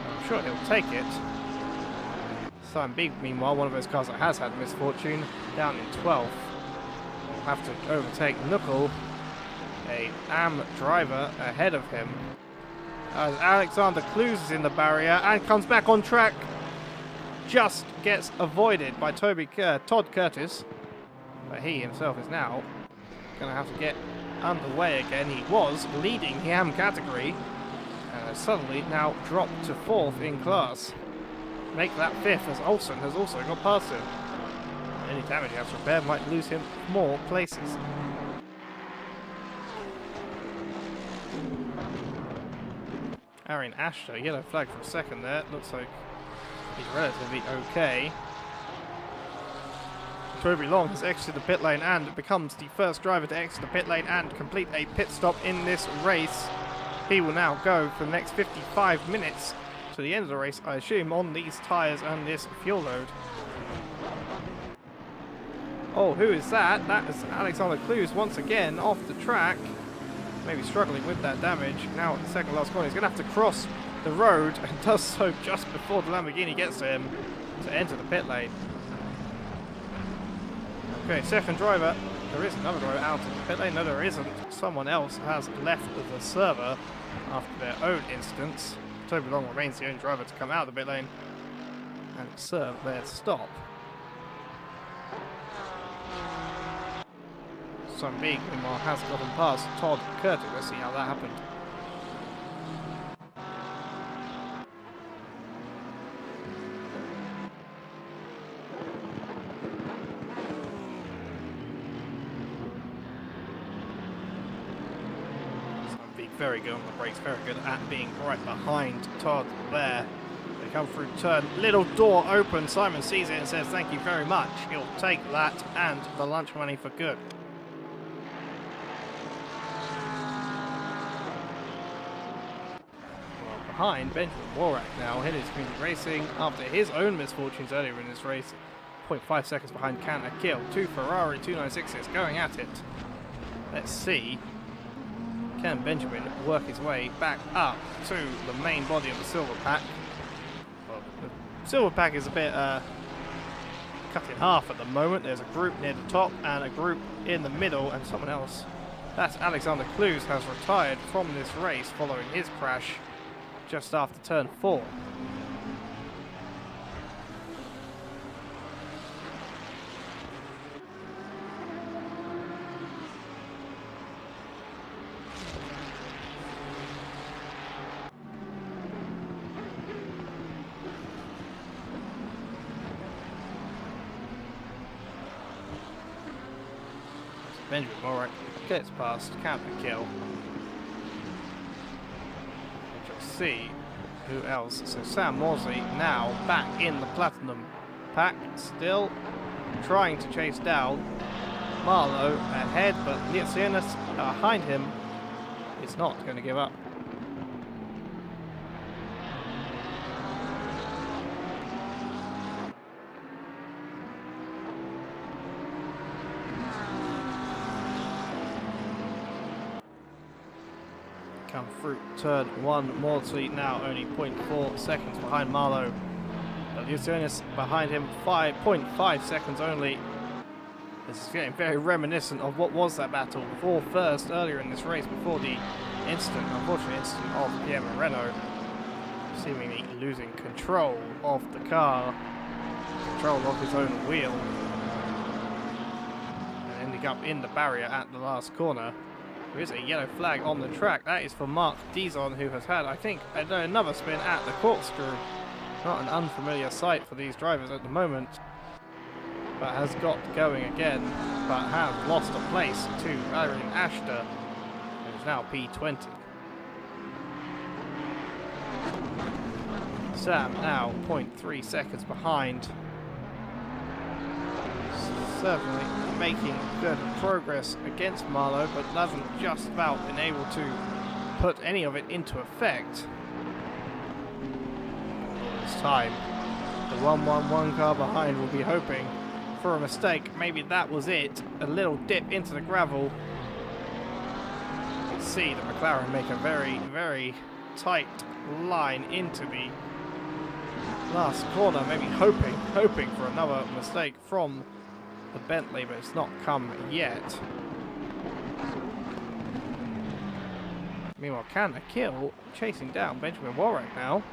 I'm sure he'll take it. Simon Big, meanwhile, one of those cars that has had misfortune, down in 12th. Will have to overtake Knuckle, a AM driver ahead of him. As Alexander Clues is in the barrier and comes back on track, just gets avoided by Todd Curtis, but he himself is now going to have to get underway again. He was leading the AM category and has suddenly now dropped to 4th in class. Make that 5th, as Olsen has also got past him. Any damage he has to repair might lose him more places. Aaron Asher, yellow flag for a second there. Looks like he's relatively okay. Toby Long has exited the pit lane and becomes the first driver to exit the pit lane and complete a pit stop in this race. He will now go for the next 55 minutes to the end of the race, I assume, on these tyres and this fuel load. Oh, who is that? That is Alexander Clues once again off the track. Maybe struggling with that damage. Now at the second last corner, he's going to have to cross the road and does so just before the Lamborghini gets to him to enter the pit lane. Okay, second driver. There is another driver out of the pit lane. No, there isn't. Someone else has left the server after their own instance. Toby Long remains the only driver to come out of the pit lane and serve their stop. Some big, meanwhile, has gotten past Todd Curtis. Let's see how that happened. Very good on the brakes, very good at being right behind Todd there. They come through turn, little door open, Simon sees it and says thank you very much. He'll take that and the lunch money for good. Well, behind Benjamin Worak now, Henry's Community Racing, after his own misfortunes earlier in this race, 0.5 seconds behind Can Akil. Two Ferrari 296s going at it. Let's see. Can Benjamin work his way back up to the main body of the silver pack? Well, the silver pack is a bit cut in half at the moment. There's a group near the top and a group in the middle, and someone else. That's Alexander Clues has retired from this race following his crash just after turn 4. Benjamin Morak gets past, can't be killed. Let's see who else. So Sam Morsey now back in the platinum pack, still trying to chase down Marlowe ahead, but Liatsianis behind him is not going to give up. Come through turn 1, Maudsley now only 0.4 seconds behind Marlowe. But Liatsianis behind him 5.5 seconds only. This is getting very reminiscent of what was that battle before first, earlier in this race, before the unfortunate incident of Pierre Moreno seemingly losing control of the car, control of his own wheel, and ending up in the barrier at the last corner. There is a yellow flag on the track. That is for Mark Dizon, who has had, I think, another spin at the corkscrew. Not an unfamiliar sight for these drivers at the moment, but has got going again, but has lost a place to Aaron Ashton, who is now P20. Sam now 0.3 seconds behind. Certainly making good progress against Marlowe, but hasn't just about been able to put any of it into effect. This time, the 111 car behind will be hoping for a mistake. Maybe that was it. A little dip into the gravel. You can see the McLaren make a very, very tight line into the last corner, maybe hoping for another mistake from the Bentley, but it's not come yet. Meanwhile, can the kill chasing down Benjamin Warwick now?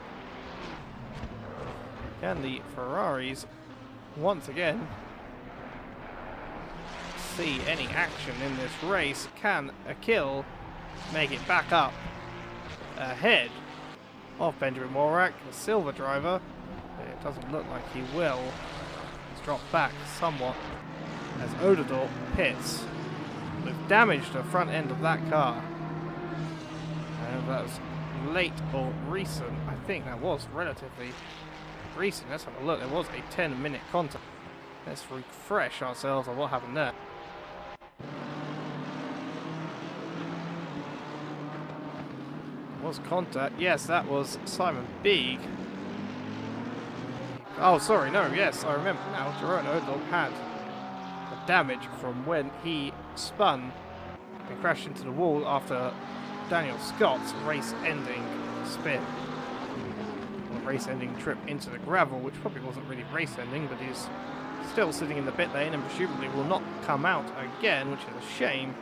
Can the Ferraris once again see any action in this race? Can a kill make it back up ahead of Benjamin Warwick, the silver driver? It doesn't look like he will. He's dropped back somewhat as Odador pits with damage to the front end of that car. And that was late or recent. I think that was relatively recent. Let's have a look. There was a 10-minute contact. Let's refresh ourselves on what happened there. Was contact? Yes, that was Simon Beeg. Oh, sorry, no, yes, I remember now. Jerome Odell had the damage from when he spun and crashed into the wall after Daniel Scott's race-ending spin. A race-ending trip into the gravel, which probably wasn't really race-ending, but he's still sitting in the pit lane and presumably will not come out again, which is a shame,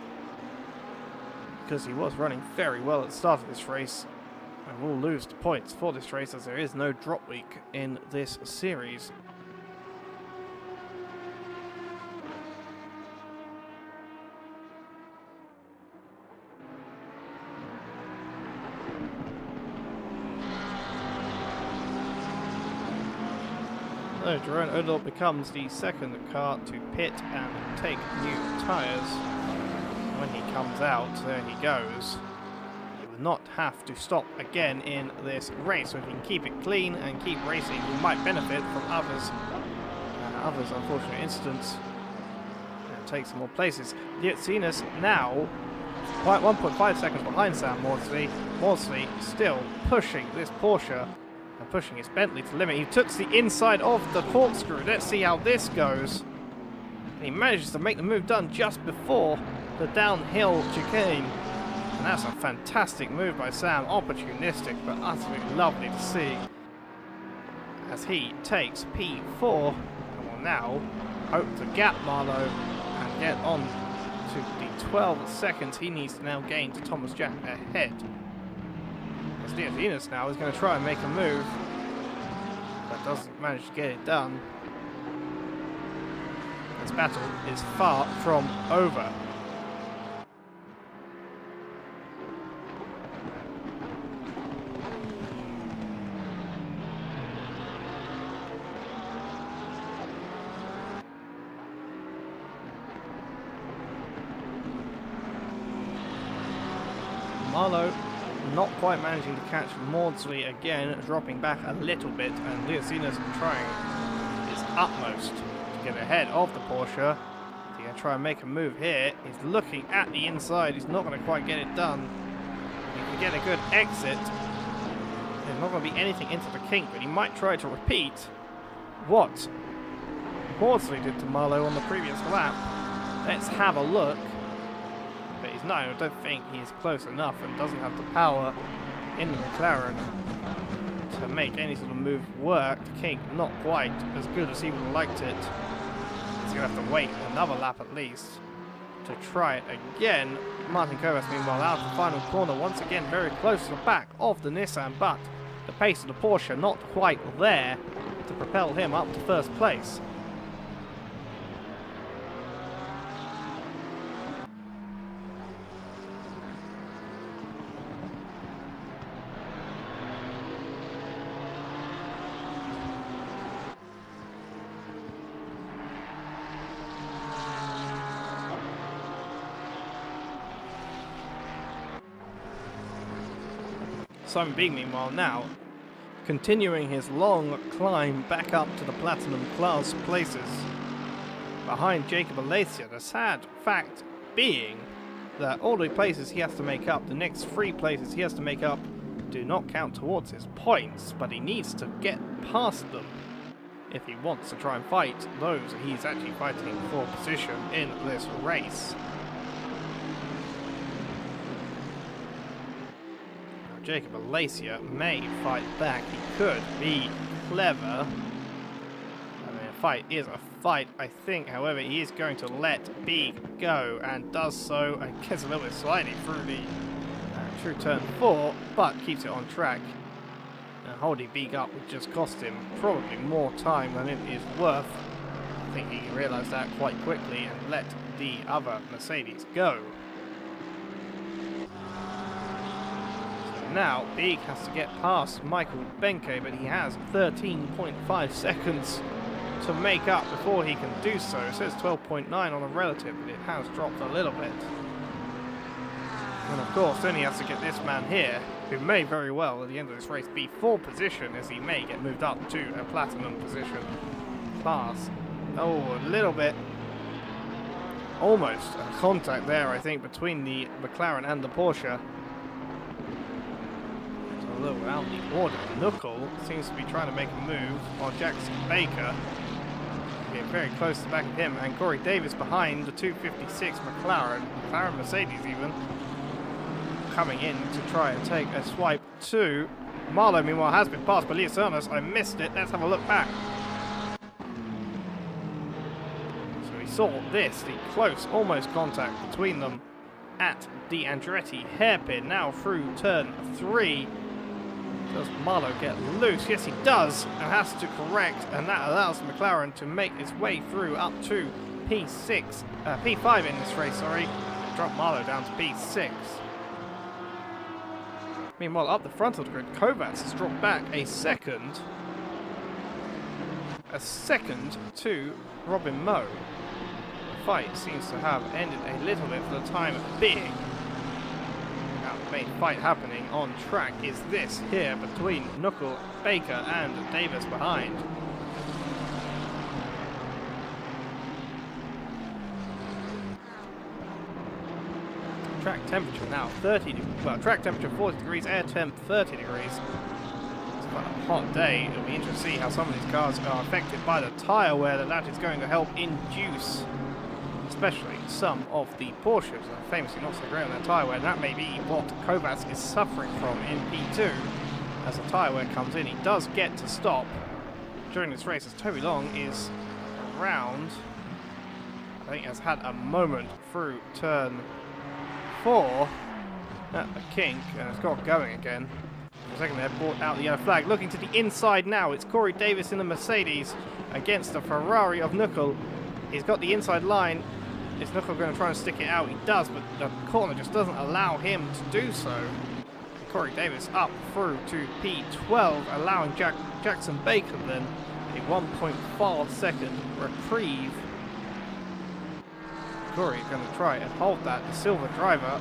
because he was running very well at the start of this race. And will lose the points for this race as there is no drop week in this series. So Jerome Odell becomes the second car to pit and take new tyres. When he comes out, there he goes. Not have to stop again in this race. So if he can keep it clean and keep racing, he might benefit from others unfortunate incidents and take some more places. Lietzinas now quite 1.5 seconds behind Sam Maudsley. Maudsley still pushing this Porsche and pushing his Bentley to the limit. He took the inside of the corkscrew. Let's see how this goes. And he manages to make the move done just before the downhill chicane. And that's a fantastic move by Sam, opportunistic but utterly lovely to see, as he takes P4 and will now hope to gap Marlowe and get on to the 12 seconds he needs to now gain to Thomas Jack ahead. As Lietzinas now is going to try and make a move, but doesn't manage to get it done. This battle is far from over. Marlowe not quite managing to catch Maudsley again, dropping back a little bit, and Lietzinas trying his utmost to get ahead of the Porsche. He's going to try and make a move here. He's looking at the inside. He's not going to quite get it done. He can get a good exit. There's not going to be anything into the kink, but he might try to repeat what Maudsley did to Marlowe on the previous lap. Let's have a look. But he's not, I don't think he's close enough and doesn't have the power in the McLaren to make any sort of move work. The kink not quite as good as he would have liked it. He's going going to have to wait another lap at least to try it again. Martin Kovacs, meanwhile, out of the final corner, once again very close to the back of the Nissan, but the pace of the Porsche not quite there to propel him up to first place. Simon Beeg, meanwhile, now continuing his long climb back up to the Platinum class places behind Jacob Alacia. The sad fact being that all the places he has to make up, the next 3 places he has to make up, do not count towards his points, but he needs to get past them if he wants to try and fight those he's actually fighting for position in this race. Jacob Alacia may fight back. He could be clever. I mean, a fight is a fight, I think. However, he is going to let Beeg go and does so and gets a little bit slightly through the true turn 4, but keeps it on track. And holding Beeg up would just cost him probably more time than it is worth. I think he realised that quite quickly and let the other Mercedes go. Now, Beeg has to get past Michael Benke, but he has 13.5 seconds to make up before he can do so. It says 12.9 on the relative, but it has dropped a little bit. And of course, then he has to get this man here, who may very well, at the end of this race, be 4th position, as he may get moved up to a platinum position class. Oh, a little bit. Almost a contact there, I think, between the McLaren and the Porsche. A little out the order. Knuckle seems to be trying to make a move on Jackson Baker. Getting very close to the back of him, and Corey Davis behind the 256 McLaren Mercedes even, coming in to try and take a swipe to Marlowe. Meanwhile, has been passed by Leah Cernas. I missed it. Let's have a look back. So we saw this, the close, almost contact between them at the Andretti hairpin. Now through turn 3. Does Marlowe get loose? Yes, he does, and has to correct, and that allows McLaren to make its way through up to P5 in this race, sorry. Drop Marlowe down to P6. Meanwhile, up the front of the grid, Kovacs has dropped back a second to Robin Moe. The fight seems to have ended a little bit for the time being. The main fight happening on track is this here between Knuckle, Baker and Davis behind. Track temperature now 40 degrees, air temp 30 degrees. It's quite a hot day. It'll be interesting to see how some of these cars are affected by the tyre wear that is going to help induce, especially some of the Porsches are famously not so great on their tyre wear, and that may be what Kovacs is suffering from in P2 as the tyre wear comes in. He does get to stop during this race as Toby Long is around, I think has had a moment through turn 4 at the kink and has got going again. For a second there, brought out the yellow flag. Looking to the inside now, it's Corey Davis in the Mercedes against the Ferrari of Knuckle. He's got the inside line. Is Knuckle going to try and stick it out? He does, but the corner just doesn't allow him to do so. Corey Davis up through to P12, allowing Jackson Baker then a 1.4 second reprieve. Corey going to try and hold that. The silver driver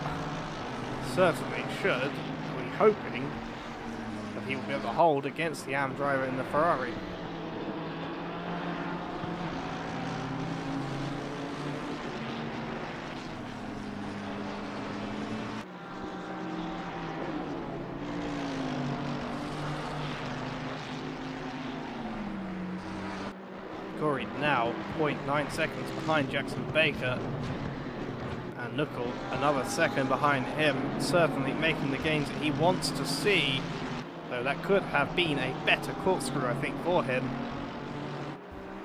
certainly should. We're hoping that he will be able to hold against the AM driver in the Ferrari. Corey now 0.9 seconds behind Jackson Baker, and Knuckle another second behind him, certainly making the gains that he wants to see, though that could have been a better corkscrew I think for him.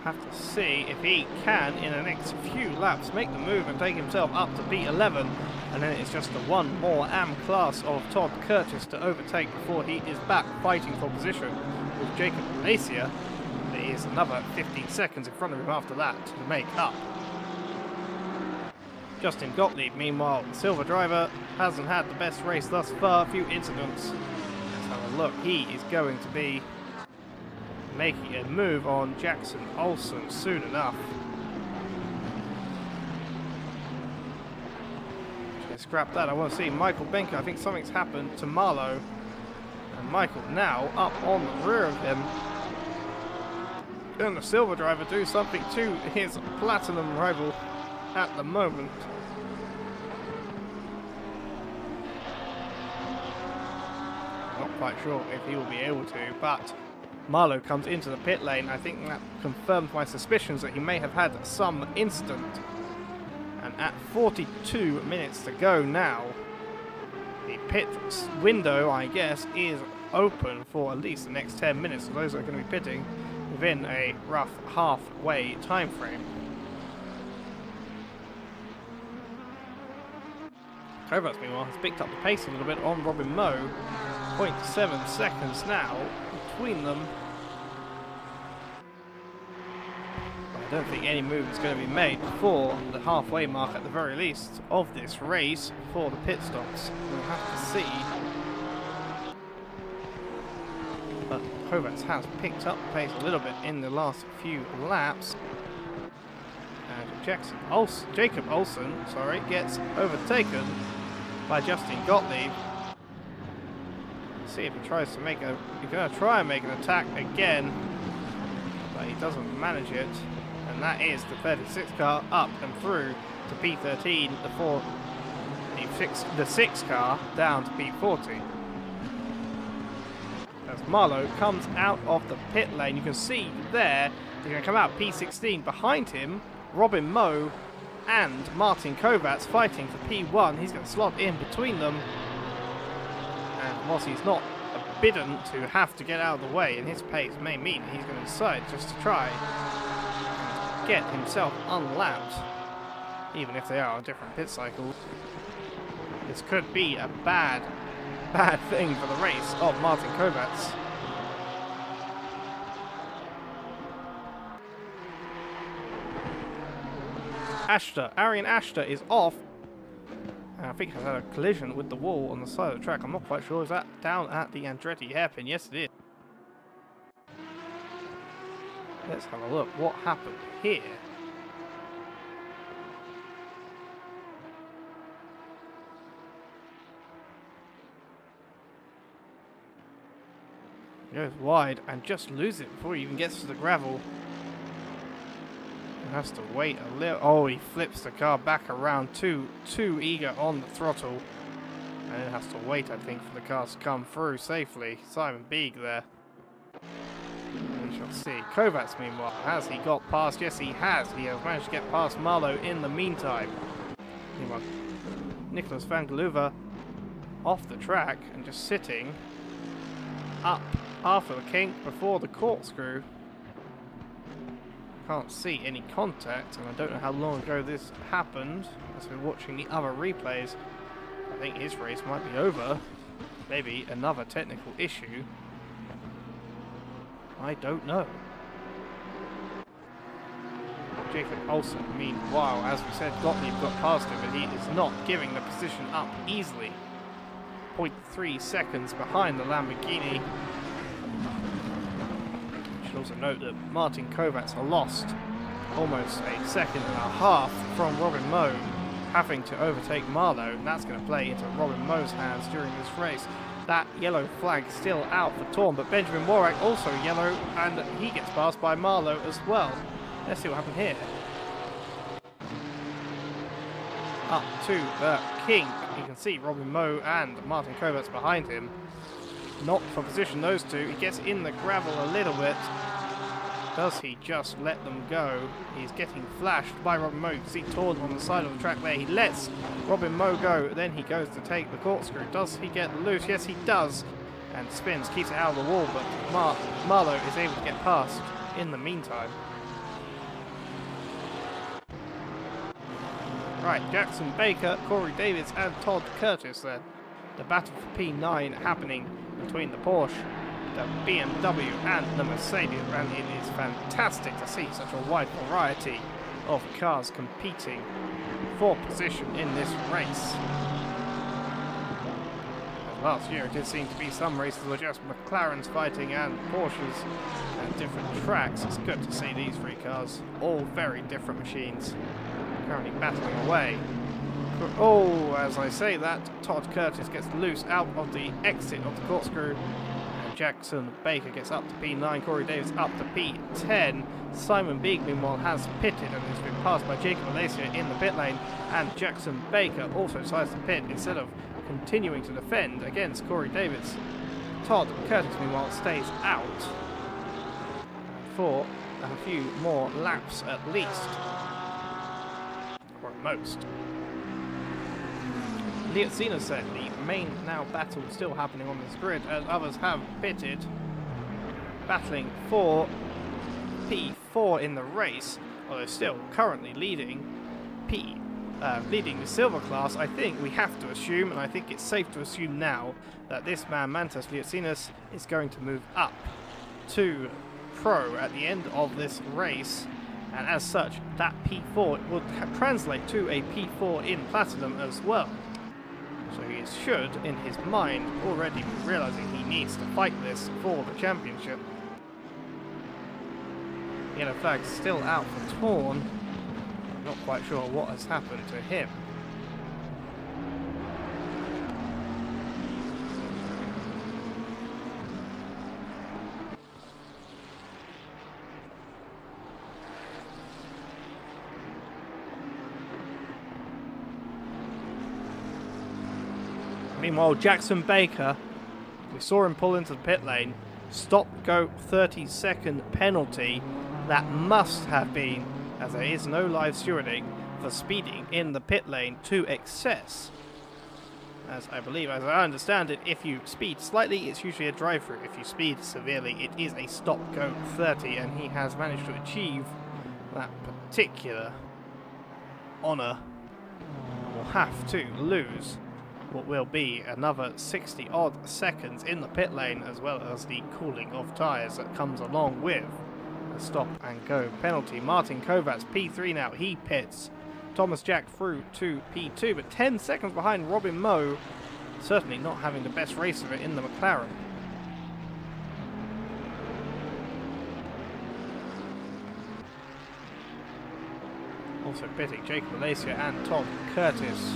Have to see if he can, in the next few laps, make the move and take himself up to P11. And then it's just the one more AM class of Todd Curtis to overtake before he is back fighting for position with Jacob Malaysia. There is another 15 seconds in front of him after that to make up. Justin Gottlieb, meanwhile, the silver driver, hasn't had the best race thus far. A few incidents. Let's have a look. He is going to be making a move on Jackson Olsen soon enough. Scrap that. I want to see Michael Benker. I think something's happened to Marlowe. And Michael now up on the rear of him. Can the silver driver do something to his platinum rival at the moment? Not quite sure if he will be able to, but Marlowe comes into the pit lane. I think that confirms my suspicions that he may have had some incident. And at 42 minutes to go now, the pit window, I guess, is open for at least the next 10 minutes for those that are going to be pitting within a rough halfway time frame. Kovacs, meanwhile, has picked up the pace a little bit on Robin Moe. 0.7 seconds now between them. I don't think any move is going to be made before the halfway mark at the very least of this race for the pit stops. We'll have to see. But Kovacs has picked up the pace a little bit in the last few laps. And Jacob Olsen, gets overtaken by Justin Gottlieb. See if he tries to make a... He's going to try and make an attack again, but he doesn't manage it. And that is the 36 car up and through to P13 before the 6 car down to P40. As Marlowe comes out of the pit lane, you can see there they're going to come out P16 behind him. Robin Moe and Martin Kovacs fighting for P1. He's going to slot in between them. And whilst he's not bidden to have to get out of the way, and his pace may mean he's going to decide just to try and get himself unlapped, even if they are on different pit cycles. This could be a bad thing for the race of Martin Kovacs. Arian Ashter is off. And I think I've had a collision with the wall on the side of the track. I'm not quite sure. Is that down at the Andretti hairpin? Yes, it is. Let's have a look. What happened here? He goes wide and just loses it before he even gets to the gravel. Has to wait a little. Oh, he flips the car back around, too eager on the throttle, and it has to wait, I think, for the cars to come through safely. Simon Beeg there. We shall see. Kovacs, meanwhile, has he got past? Yes, he has. He has managed to get past Marlowe in the meantime. Meanwhile, Nicholas van Geluwe off the track and just sitting up after the kink before the corkscrew. Can't see any contact, and I don't know how long ago this happened. As we're watching the other replays, I think his race might be over. Maybe another technical issue. I don't know. Jacob Olsen, meanwhile, as we said, Gottlieb got past him, but he is not giving the position up easily. 0.3 seconds behind the Lamborghini. Also note that Martin Kovacs lost almost a second and a half from Robin Moe, having to overtake Marlowe, and that's going to play into Robin Moe's hands during this race. That yellow flag still out for Torm, but Benjamin Morak also yellow, and he gets passed by Marlowe as well. Let's see what happened here. Up to the kink. You can see Robin Moe and Martin Kovacs behind him. Not for position, those two. He gets in the gravel a little bit. Does he just let them go? He's getting flashed by Robin Moe. You can see Torn on the side of the track there. He lets Robin Moe go. Then he goes to take the corkscrew. Does he get loose? Yes, he does. And spins, keeps it out of the wall. But Marlowe is able to get past in the meantime. Right, Jackson Baker, Corey Davids and Todd Curtis then. The battle for P9 happening between the Porsche, the BMW and the Mercedes, and it is fantastic to see such a wide variety of cars competing for position in this race. As last year it did seem to be some races were just McLarens fighting and Porsches at different tracks. It's good to see these three cars, all very different machines, currently battling away. Oh, as I say that, Todd Curtis gets loose out of the exit of the corkscrew. And Jackson Baker gets up to P9, Corey Davis up to P10. Simon Beeg, meanwhile, has pitted and has been passed by Jacob Malaysia in the pit lane. And Jackson Baker also decides to pit instead of continuing to defend against Corey Davis. Todd Curtis, meanwhile, stays out for a few more laps at least, or at most. Liatzina said the main now battle still happening on this grid as others have pitted, battling for P4 in the race, although still currently leading leading the silver class. I think we have to assume, and I think it's safe to assume now, that this man Mantas Liatsinas is going to move up to Pro at the end of this race, and as such that P4 would translate to a P4 in Platinum as well. So he should, in his mind, already be realising he needs to fight this for the championship. Yellow flag's still out for Torn. Not quite sure what has happened to him. Meanwhile, Jackson Baker, we saw him pull into the pit lane, stop go 30-second penalty. That must have been, as there is no live stewarding, for speeding in the pit lane to excess. As I believe, as I understand it, if you speed slightly, it's usually a drive-through. If you speed severely, it is a stop go 30, and he has managed to achieve that particular honour. Will have to lose what will be another 60 odd seconds in the pit lane, as well as the cooling of tyres that comes along with the stop and go penalty. Martin Kovacs P3 now, he pits. Thomas Jack through to P2, but 10 seconds behind Robin Moe, certainly not having the best race of it in the McLaren. Also pitting Jacob Malaysia and Todd Curtis.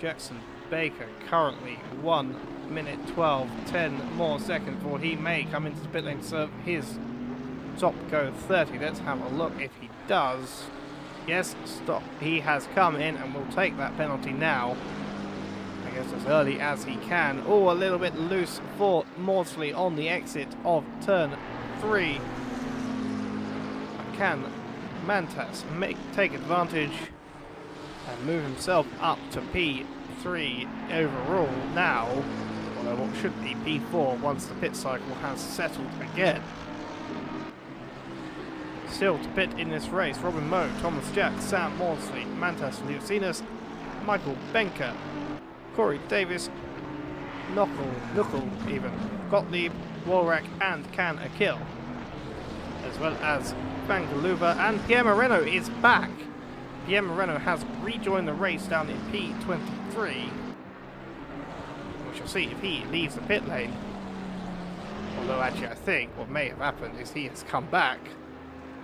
Jackson Baker currently 1 minute 12, 10 more seconds before he may come into the pit lane to serve his top go 30. Let's have a look if he does. Yes, stop. He has come in and will take that penalty now. I guess as early as he can. Oh, a little bit loose for Maudsley on the exit of turn 3. Can Mantas take advantage and move himself up to P3 overall now, although what should be P4 once the pit cycle has settled again. Still to pit in this race, Robin Moe, Thomas Jack, Sam Maudsley, Mantas Liucinus, Michael Benker, Corey Davis, Knuckle even, Gottlieb, Walrack and Can Akil, as well as Bangaluva, and Pierre Moreno is back. Pierre Moreno has rejoined the race down in P23. We shall see if he leaves the pit lane. Although actually I think what may have happened is he has come back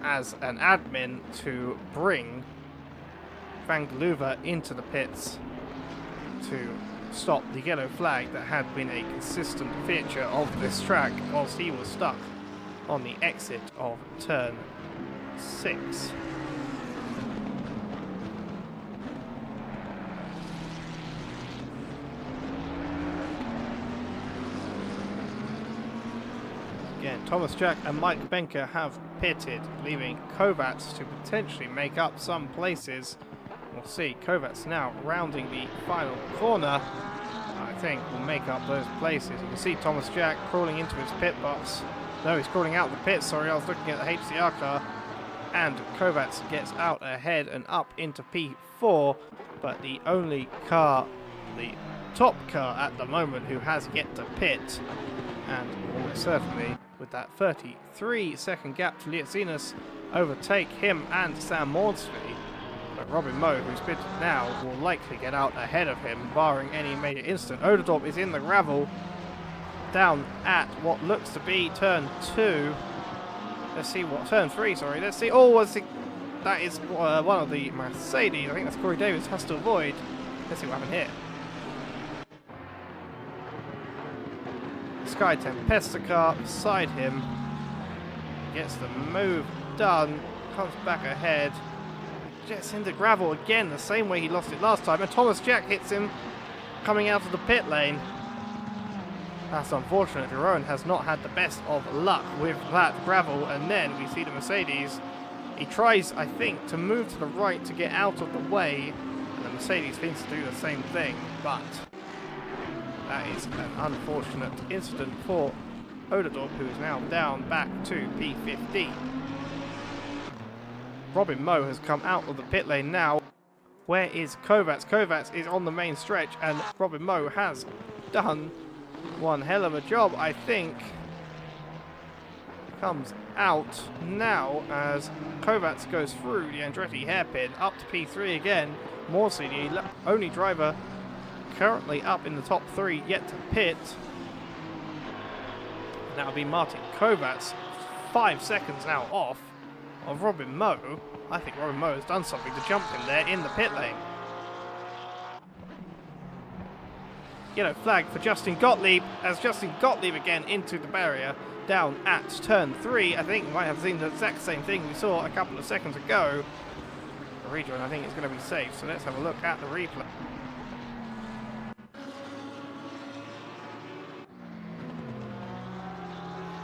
as an admin to bring Bangaluva into the pits to stop the yellow flag that had been a consistent feature of this track whilst he was stuck on the exit of turn 6. Again, Thomas Jack and Mike Benker have pitted, leaving Kovacs to potentially make up some places. We'll see. Kovacs now rounding the final corner. I think will make up those places. You can see Thomas Jack crawling into his pit box. No, he's crawling out the pit. Sorry, I was looking at the HCR car. and Kovacs gets out ahead and up into P4, but the only car, the top car at the moment who has yet to pit, and almost certainly with that 33-second gap to Liatsinas, overtake him and Sam Maudsley. But Robin Moe, who's pitted now, will likely get out ahead of him, barring any major incident. Oderdorp is in the gravel, down at what looks to be turn 2. Let's see what turn 3. Sorry, let's see. Oh, that is one of the Mercedes. I think that's Corey Davis has to avoid. Let's see what happened here. Sky Tempesta car beside him gets the move done, comes back ahead, gets into gravel again the same way he lost it last time, and Thomas Jack hits him coming out of the pit lane. That's unfortunate. Jerome has not had the best of luck with that gravel, and then we see the Mercedes. He tries, I think, to move to the right to get out of the way, and the Mercedes seems to do the same thing, but that is an unfortunate incident for Oderdorp, who is now down back to P15. Robin Moe has come out of the pit lane now. Where is Kovacs? Kovacs is on the main stretch, and Robin Moe has done one hell of a job, I think. Comes out now as Kovacs goes through the Andretti hairpin up to P3 again. Maudsley, the only driver currently up in the top 3 yet to pit. And that'll be Martin Kovacs, 5 seconds now off of Robin Moe. I think Robin Moe has done something to jump him there in the pit lane. Yellow flag for Justin Gottlieb, as Justin Gottlieb again into the barrier down at turn 3. I think we might have seen the exact same thing we saw a couple of seconds ago. The rejoin, I think, is going to be safe, so let's have a look at the replay.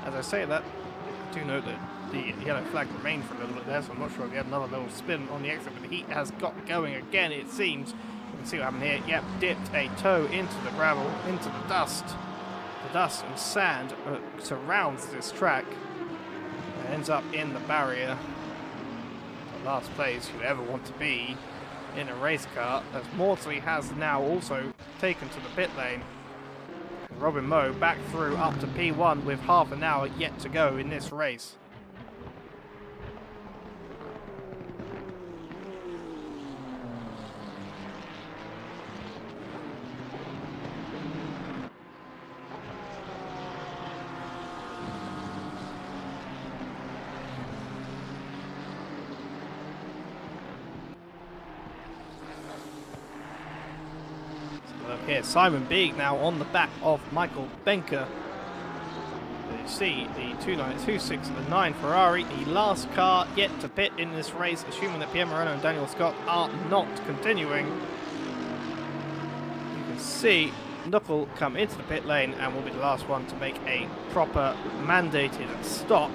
As I say that, I do note that the yellow flag remained for a little bit there, so I'm not sure if we had another little spin on the exit, but the heat has got going again, it seems. You can see what happened here. Yep, dipped a toe into the gravel, into the dust. The dust and sand surrounds this track. It ends up in the barrier. The last place you'd ever want to be in a race car, as Maudsley has now also taken to the pit lane. Robin Moe back through up to P1 with half an hour yet to go in this race. Here, Simon Beek now on the back of Michael Benker. You see the 2.9 Ferrari, the last car yet to pit in this race, assuming that Pierre Moreno and Daniel Scott are not continuing. You can see Knuckle come into the pit lane and will be the last one to make a proper mandated stop.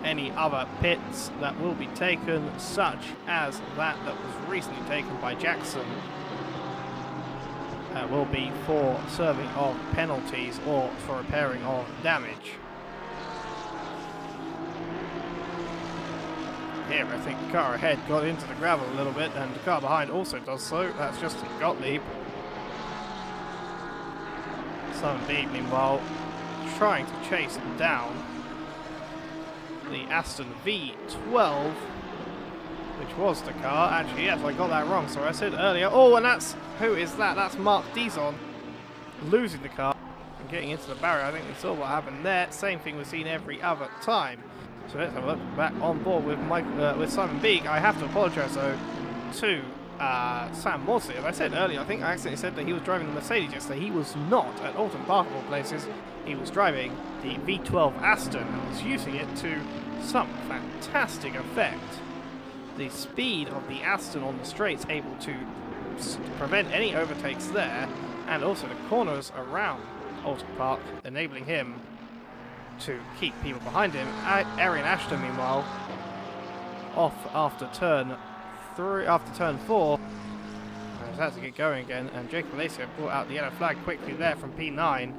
Any other pits that will be taken, such as that was recently taken by Jackson, will be for serving of penalties or for repairing of damage. Here, I think the car ahead got into the gravel a little bit, and the car behind also does so. That's Justin Gottlieb. Simon Beek, meanwhile, trying to chase it down. The Aston V12, which was the car. Actually, yes, I got that wrong. Sorry, I said earlier. Oh, and that's... Who is that? That's Mark Dizon losing the car and getting into the barrier. I think we saw what happened there. Same thing we've seen every other time. So let's have a look back on board with with Simon Beek. I have to apologise, though, to Sam Maudsley. As I said earlier, I think I accidentally said that he was driving the Mercedes yesterday. He was not at Alton Park, of all places. He was driving the V12 Aston and was using it to some fantastic effect. The speed of the Aston on the straights able to prevent any overtakes there, and also the corners around Alton Park, enabling him to keep people behind him. Arian Ashton, meanwhile, off after turn 4, and has had to get going again, and Jacob Alessia brought out the yellow flag quickly there from P9.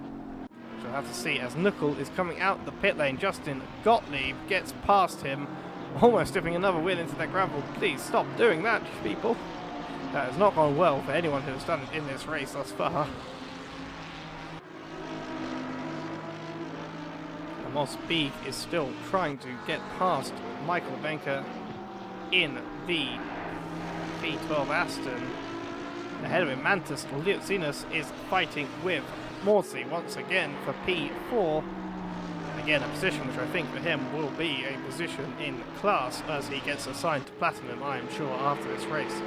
which we'll have to see as Knuckle is coming out the pit lane. Justin Gottlieb gets past him, almost dipping another wheel into that gravel. Please stop doing that, people. That has not gone well for anyone who has done it in this race thus far. Amos Beek is still trying to get past Michael Benker in the V12 Aston. Ahead of him, Mantis Liutsinas is fighting with Morsi once again for P4. Again, a position which I think for him will be a position in class as he gets assigned to Platinum, I am sure, after this race.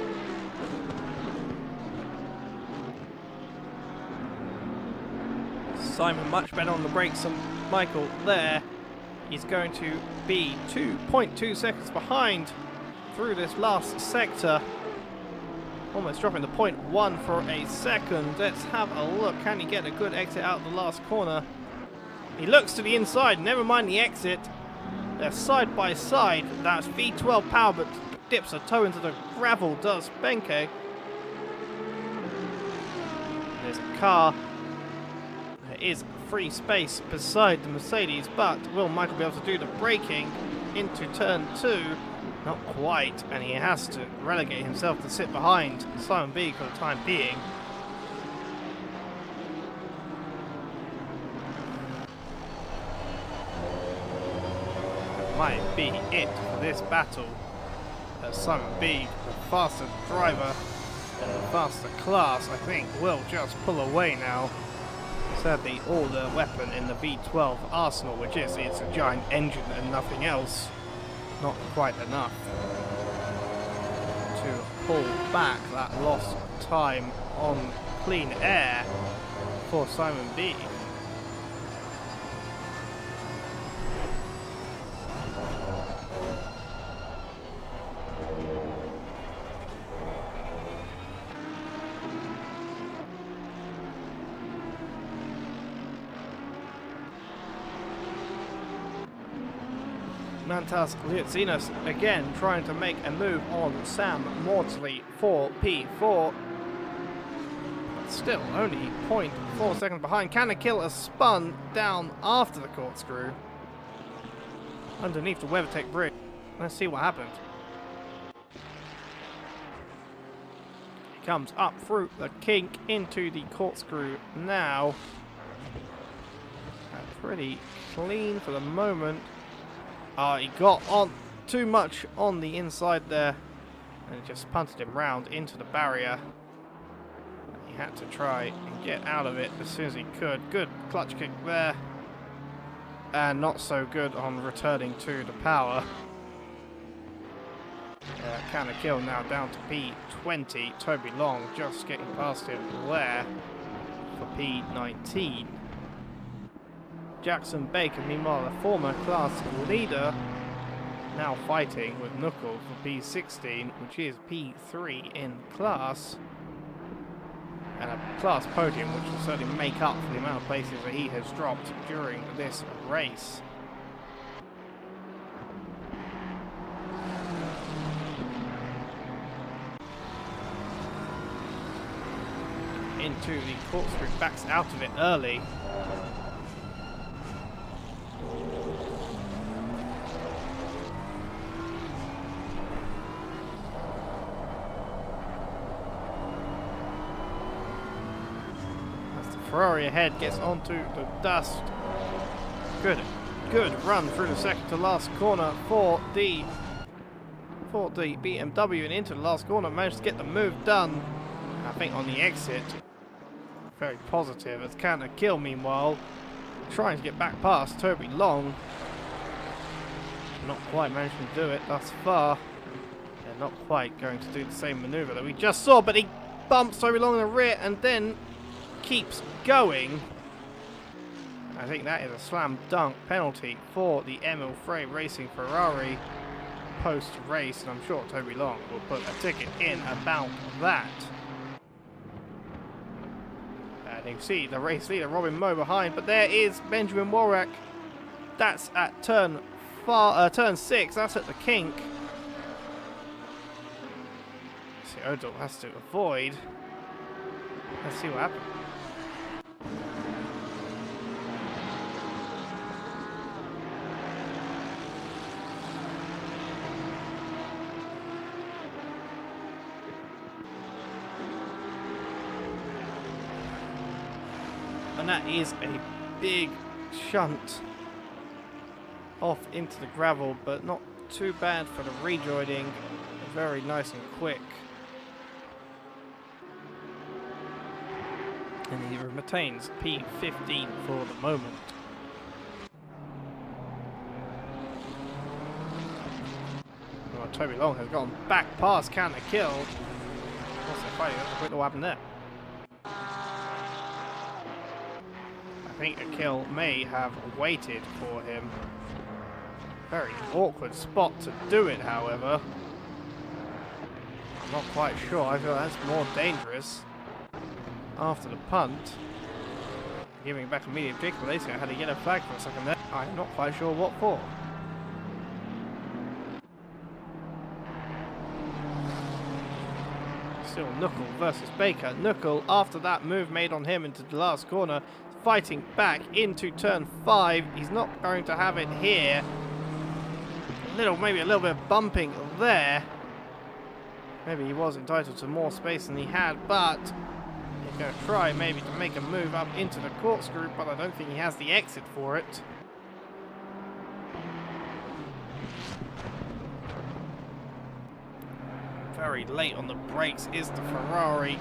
Simon much better on the brakes than Michael there. He's going to be 2.2 seconds behind through this last sector. Almost dropping the 0.1 for a second. Let's have a look. Can he get a good exit out of the last corner? He looks to the inside. Never mind the exit. They're side by side. That's V12 power, but dips a toe into the gravel, does Benke. There's a car. There is free space beside the Mercedes, but will Michael be able to do the braking into turn 2? Not quite, and he has to relegate himself to sit behind Simon B for the time being. That might be it for this battle. As Simon B, the faster driver and the faster class, I think, will just pull away now. Sadly, all the weapon in the V12 arsenal, which is it's a giant engine and nothing else, not quite enough to pull back that lost time on clean air for Simon B. Mantas Liutsinas again trying to make a move on Sam Maudsley for P4. Still only 0.4 seconds behind. Canakill has spun down after the corkscrew underneath the WeatherTech bridge. Let's see what happens. He comes up through the kink into the corkscrew now. Pretty clean for the moment. He got on too much on the inside there and it just punted him round into the barrier. He had to try and get out of it as soon as he could. Good clutch kick there. And not so good on returning to the power. Canakill now down to P20. Toby Long just getting past him there for P19. Jackson Baker, meanwhile, a former class leader, now fighting with Knuckle for P16, which is P3 in class. And a class podium, which will certainly make up for the amount of places that he has dropped during this race. Into the corkscrew, backs out of it early. Ferrari ahead gets onto the dust. Good run through the second to last corner for the BMW and into the last corner. Managed to get the move done. I think on the exit, very positive. As Canakill, meanwhile, trying to get back past Toby Long. Not quite managed to do it thus far. They're not quite going to do the same maneuver that we just saw, but he bumps Toby Long in the rear and then keeps going. I think that is a slam dunk penalty for the Emil Frey Racing Ferrari post-race, and I'm sure Toby Long will put a ticket in about that. And you can see the race leader Robin Moe behind, but there is Benjamin Warwick. That's at turn 6, that's at the kink. See, Odell has to avoid. Let's see what happens. And that is a big shunt off into the gravel, but not too bad for the rejoining. Very nice and quick. And he retains P15 for the moment. Well, Toby Long has gone back past Can the Kill. What's the fight? What happened there? I think a kill may have waited for him. Very awkward spot to do it, however. I'm not quite sure. I feel that's more dangerous. After the punt, giving back immediate Jake Malaysia had a yellow flag for a second there. I'm not quite sure what for. Still Knuckle versus Baker. Knuckle, after that move made on him into the last corner, fighting back into turn 5. He's not going to have it here. Maybe a little bit of bumping there. Maybe he was entitled to more space than he had, but he's going to try maybe to make a move up into the corkscrew, but I don't think he has the exit for it. Very late on the brakes is the Ferrari.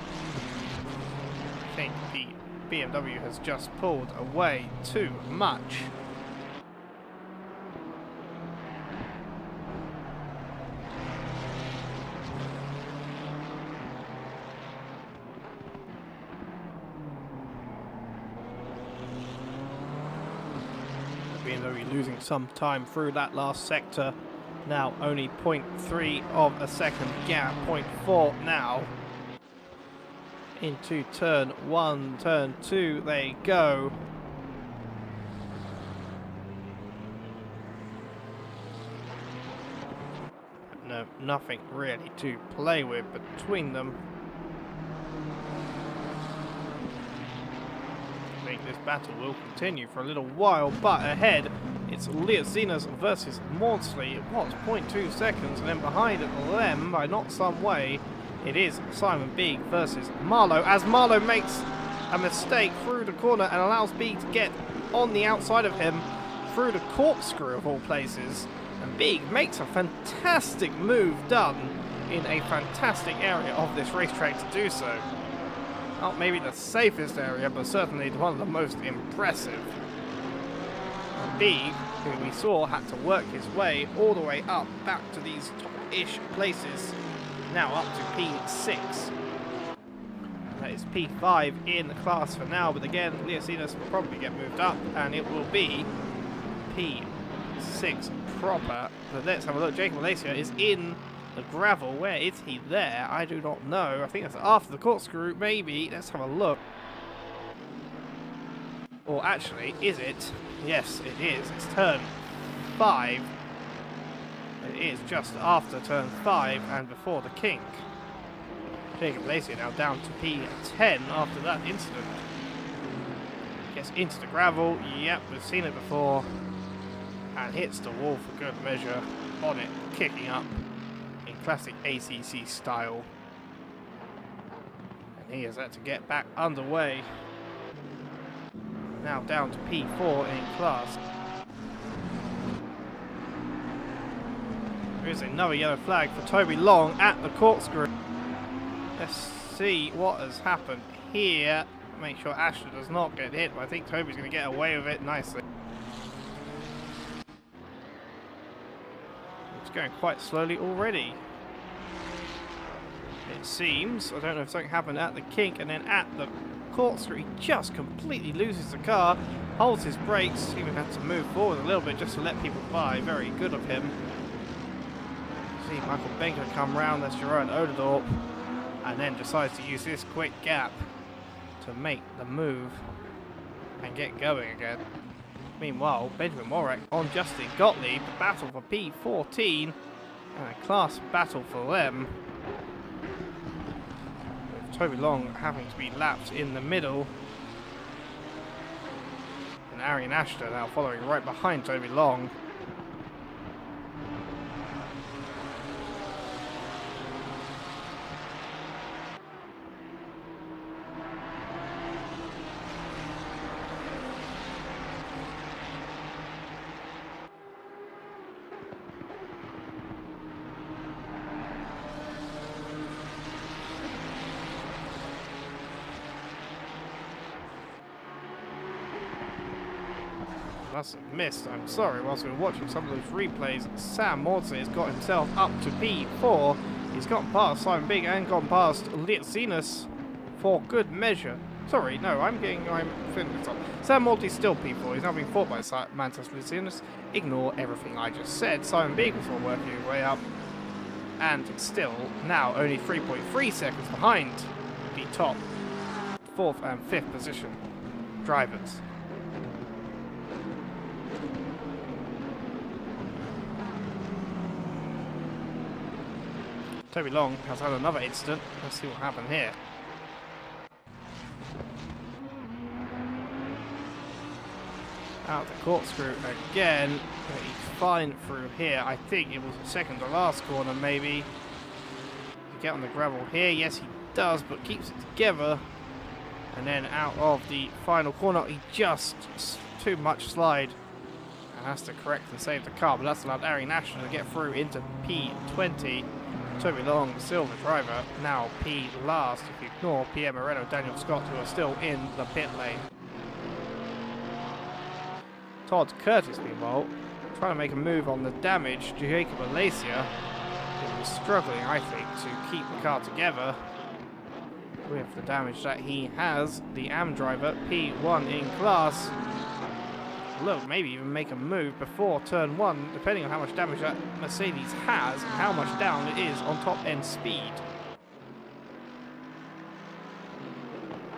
I think the BMW has just pulled away too much. BMW losing some time through that last sector. Now only 0.3 of a second gap, 0.4 now. Into turn 1, turn 2 they go. No, nothing really to play with between them. I think this battle will continue for a little while, but ahead it's Leocinas versus Maudsley. What, 0.2 seconds, and then behind them by not some way, it is Simon Beeg versus Marlowe, as Marlowe makes a mistake through the corner and allows Beeg to get on the outside of him through the corkscrew of all places. And Beeg makes a fantastic move done in a fantastic area of this racetrack to do so. Not maybe the safest area, but certainly one of the most impressive. And Beeg, who we saw had to work his way all the way up back to these top-ish places, now up to P6. That is P5 in the class for now, but again, Leocinas will probably get moved up, and it will be P6 proper. But let's have a look. Jacob Malaysia is in the gravel. Where is he there? I do not know. I think that's after the corkscrew, maybe. Let's have a look. Or actually, is it? Yes, it is. It's turn 5. It is just after turn 5 and before the kink. Jacob Lacey now down to P10 after that incident. Gets into the gravel. Yep, we've seen it before. And hits the wall for good measure. On it, kicking up in classic ACC style. And he has had to get back underway. Now down to P4 in class. There is another yellow flag for Toby Long at the corkscrew. Let's see what has happened here. Make sure Ashley does not get hit, but I think Toby's going to get away with it nicely. It's going quite slowly already. It seems. I don't know if something happened at the kink and then at the corkscrew. He just completely loses the car, holds his brakes, even had to move forward a little bit just to let people by. Very good of him. See Michael Benker come round, that's Gerard Odedorp, and then decides to use this quick gap to make the move and get going again. Meanwhile, Benjamin Morak on Justin Gottlieb, the battle for P14, and a class battle for them. With Toby Long having to be lapped in the middle. And Arian Ashton now following right behind Toby Long. must have missed. I'm sorry. Whilst we were watching some of those replays, Sam Maudsley has got himself up to P4. He's gotten past Simon Big and gone past Lietzinus for good measure. Sorry, no, I'm filling this up. Sam Maudsley's still P4. He's now being fought by Mantas Lietzinus. Ignore everything I just said. Simon Big is all working his way up. And still now only 3.3 seconds behind the top 4th and 5th position drivers. Toby Long has had another incident. Let's see what happened here. Out the corkscrew again. He's fine through here. I think it was the second to last corner, maybe. You get on the gravel here. Yes, he does, but keeps it together. And then out of the final corner, he just too much slide and has to correct and save the car. But that's allowed Ari National to get through into P20. Toby Long, the silver driver, now P last. If you ignore Pierre Moreno, Daniel Scott, who are still in the pit lane. Todd Curtis, meanwhile, trying to make a move on the damage. Jacob Alacia is struggling, I think, to keep the car together with the damage that he has. The AM driver, P1 in class. Look, maybe even make a move before turn 1, depending on how much damage that Mercedes has and how much down it is on top end speed.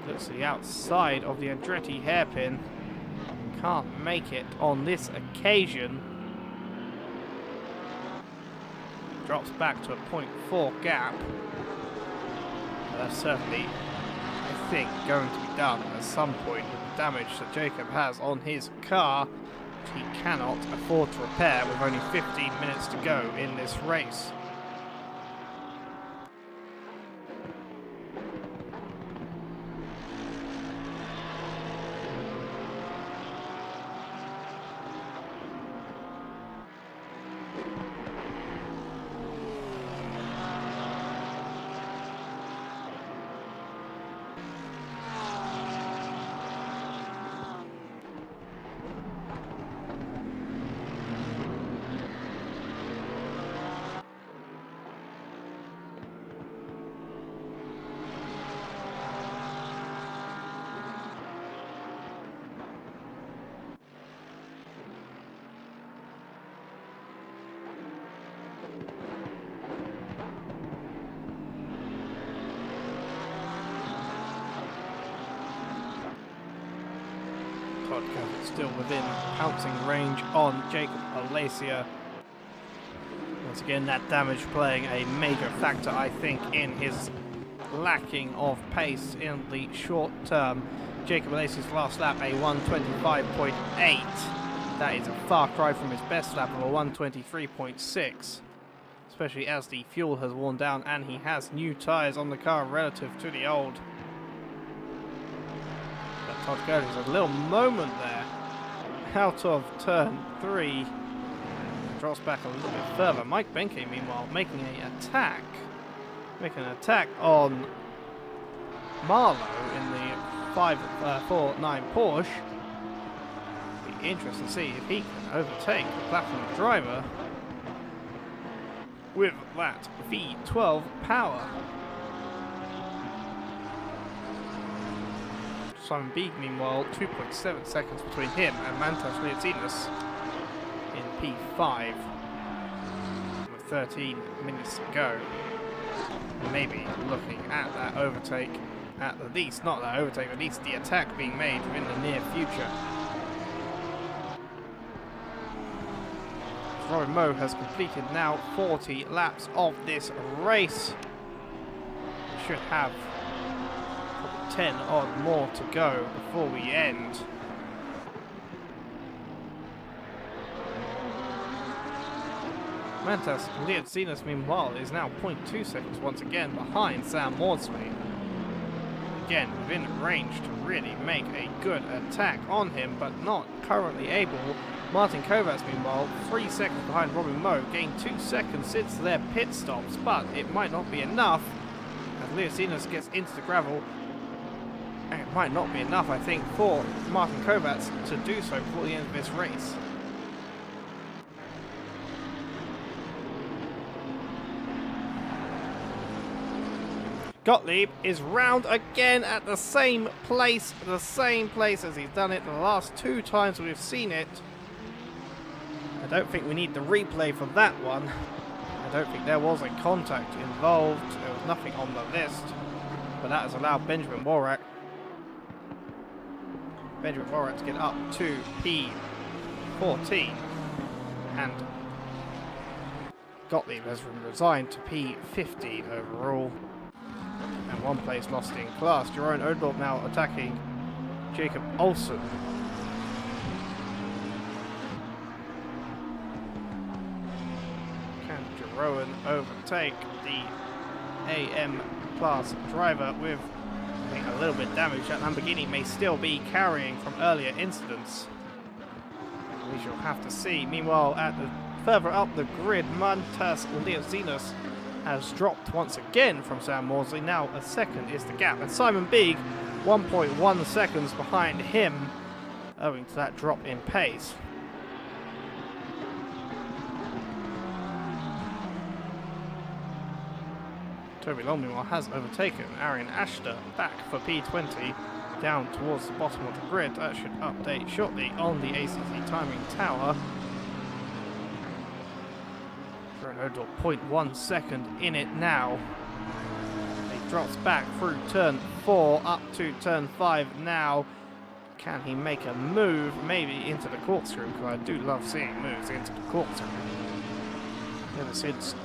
Looks to the outside of the Andretti hairpin. Can't make it on this occasion. Drops back to a 0.4 gap. That's certainly, I think, going to be done at some point with the damage that Jacob has on his car, which he cannot afford to repair with only 15 minutes to go in this race. Still within pouncing range on Jacob Alacia. Once again, that damage playing a major factor, I think, in his lacking of pace in the short term. Jacob Alacia's last lap, a 1:25.8. That is a far cry from his best lap of a 1:23.6. Especially as the fuel has worn down and he has new tyres on the car relative to the old. Todd Curtis, a little moment there out of turn 3, drops back a little bit further. Mike Benke, meanwhile, making an attack on Marlowe in the 549 Porsche. Be interesting to see if he can overtake the Platinum driver with that V12 power. Simon Beeg, meanwhile, 2.7 seconds between him and Mantas Lietzinus in P5 with 13 minutes to go. Maybe looking at that overtake, at least, not that overtake, at least the attack being made in the near future. Robin Moe has completed now 40 laps of this race. Should have 10 odd more to go before we end. Mantas Lietzinus, meanwhile, is now 0.2 seconds once again behind Sam Maudsley. Again, within range to really make a good attack on him, but not currently able. Martin Kovacs, meanwhile, 3 seconds behind Robin Moe, gained 2 seconds since their pit stops, but it might not be enough as Lietzinus gets into the gravel. And it might not be enough, I think, for Martin Kovacs to do so before the end of this race. Gottlieb is round again at the same place as he's done it the last 2 times we've seen it. I don't think we need the replay for that one. I don't think there was a contact involved. There was nothing on the list. But that has allowed Benjamin Worak to get up to P14. And Gottlieb has resigned to P15 overall. And 1 place lost in class. Jeroen Odorp now attacking Jacob Olsen. Can Jeroen overtake the AM class driver with, I think, a little bit of damage? That Lamborghini may still be carrying from earlier incidents. We shall have to see. Meanwhile, further up the grid, Mantas Leozinos has dropped once again from Sam Maudsley. Now a second is the gap, and Simon Beeg 1.1 seconds behind him owing to that drop in pace. Toby Long, meanwhile, has overtaken Arian Ashton back for P20 down towards the bottom of the grid. That should update shortly on the ACC timing tower. Odor 0.1 second in it now. He drops back through turn 4 up to turn 5 now. Can he make a move maybe into the corkscrew? Because I do love seeing moves into the corkscrew.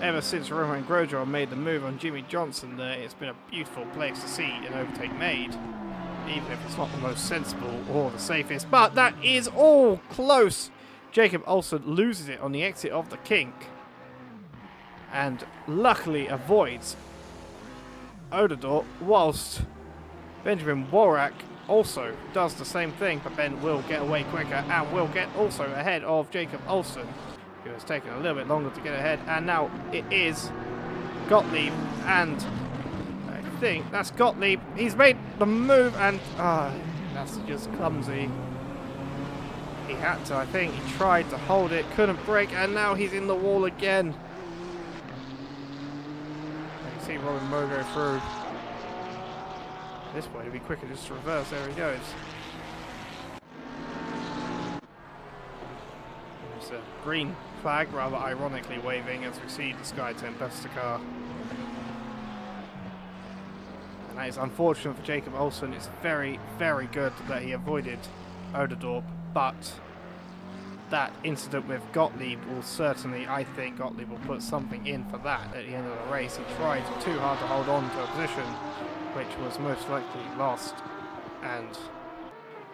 Ever since Roman Grosjean made the move on Jimmy Johnson there, it's been a beautiful place to see an overtake made. Even if it's not the most sensible or the safest. But that is all close! Jacob Olsen loses it on the exit of the kink. And luckily avoids Odor, whilst Benjamin Worak also does the same thing, but Ben will get away quicker and will get also ahead of Jacob Olsen, who has taken a little bit longer to get ahead. And now it is Gottlieb, and I think that's Gottlieb. He's made the move, and that's just clumsy. He had to, I think. He tried to hold it, couldn't break, and now he's in the wall again. See Robin Moe go through. This way to be quicker, just to reverse. There he goes. There's a green flag, rather ironically waving as we see the Sky Tempesta car. And that is unfortunate for Jacob Olsen. It's very, very good that he avoided Oderdorp, but that incident with Gottlieb will certainly, I think Gottlieb will put something in for that at the end of the race. He tried too hard to hold on to a position which was most likely lost, and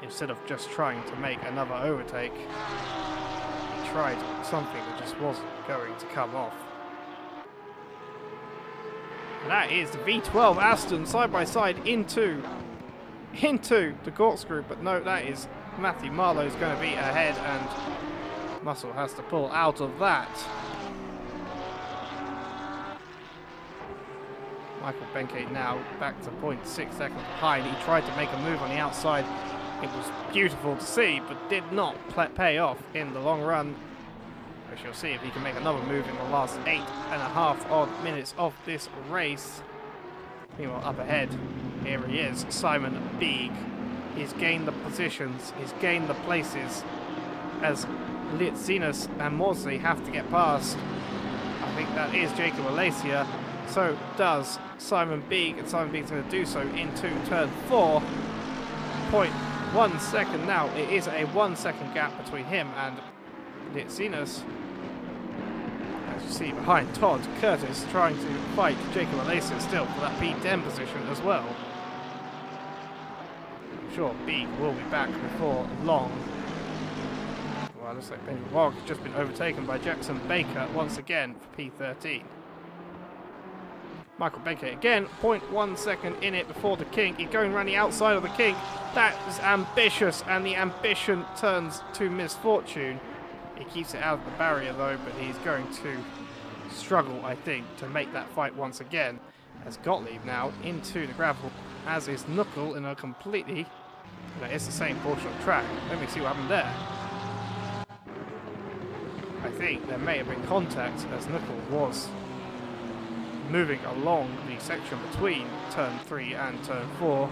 instead of just trying to make another overtake, he tried something that just wasn't going to come off. And that is the V12 Aston side by side into the corkscrew, but no, that is Matthew Marlowe's going to be ahead, and Muscle has to pull out of that. Michael Benkei now back to 0.6 seconds behind. He tried to make a move on the outside. It was beautiful to see, but did not pay off in the long run. We shall see if he can make another move in the last 8.5 odd minutes of this race. Meanwhile, up ahead, here he is, Simon Beeg. He's gained the positions, he's gained the places as Litzinas and Maudsley have to get past. I think that is Jacob Alacia. So does Simon Beeg, and Simon Beeg's going to do so into turn 4. 0.1 second now. It is a 1 second gap between him and Litzinas. As you see behind Todd Curtis trying to fight Jacob Alacia still for that P10 position as well. I'm sure Beeg will be back before long. Well, it looks like Benjamin Warwick has just been overtaken by Jackson Baker once again for P13. Michael Benkei again, 0.1 second in it before the kink. He's going around the outside of the kink. That is ambitious, and the ambition turns to misfortune. He keeps it out of the barrier though, but he's going to struggle, I think, to make that fight once again. As Gottlieb now into the gravel, as is Knuckle in a completely... It's the same portion of track. Let me see what happened there. I think there may have been contact as Knuckle was moving along the section between turn 3 and turn 4.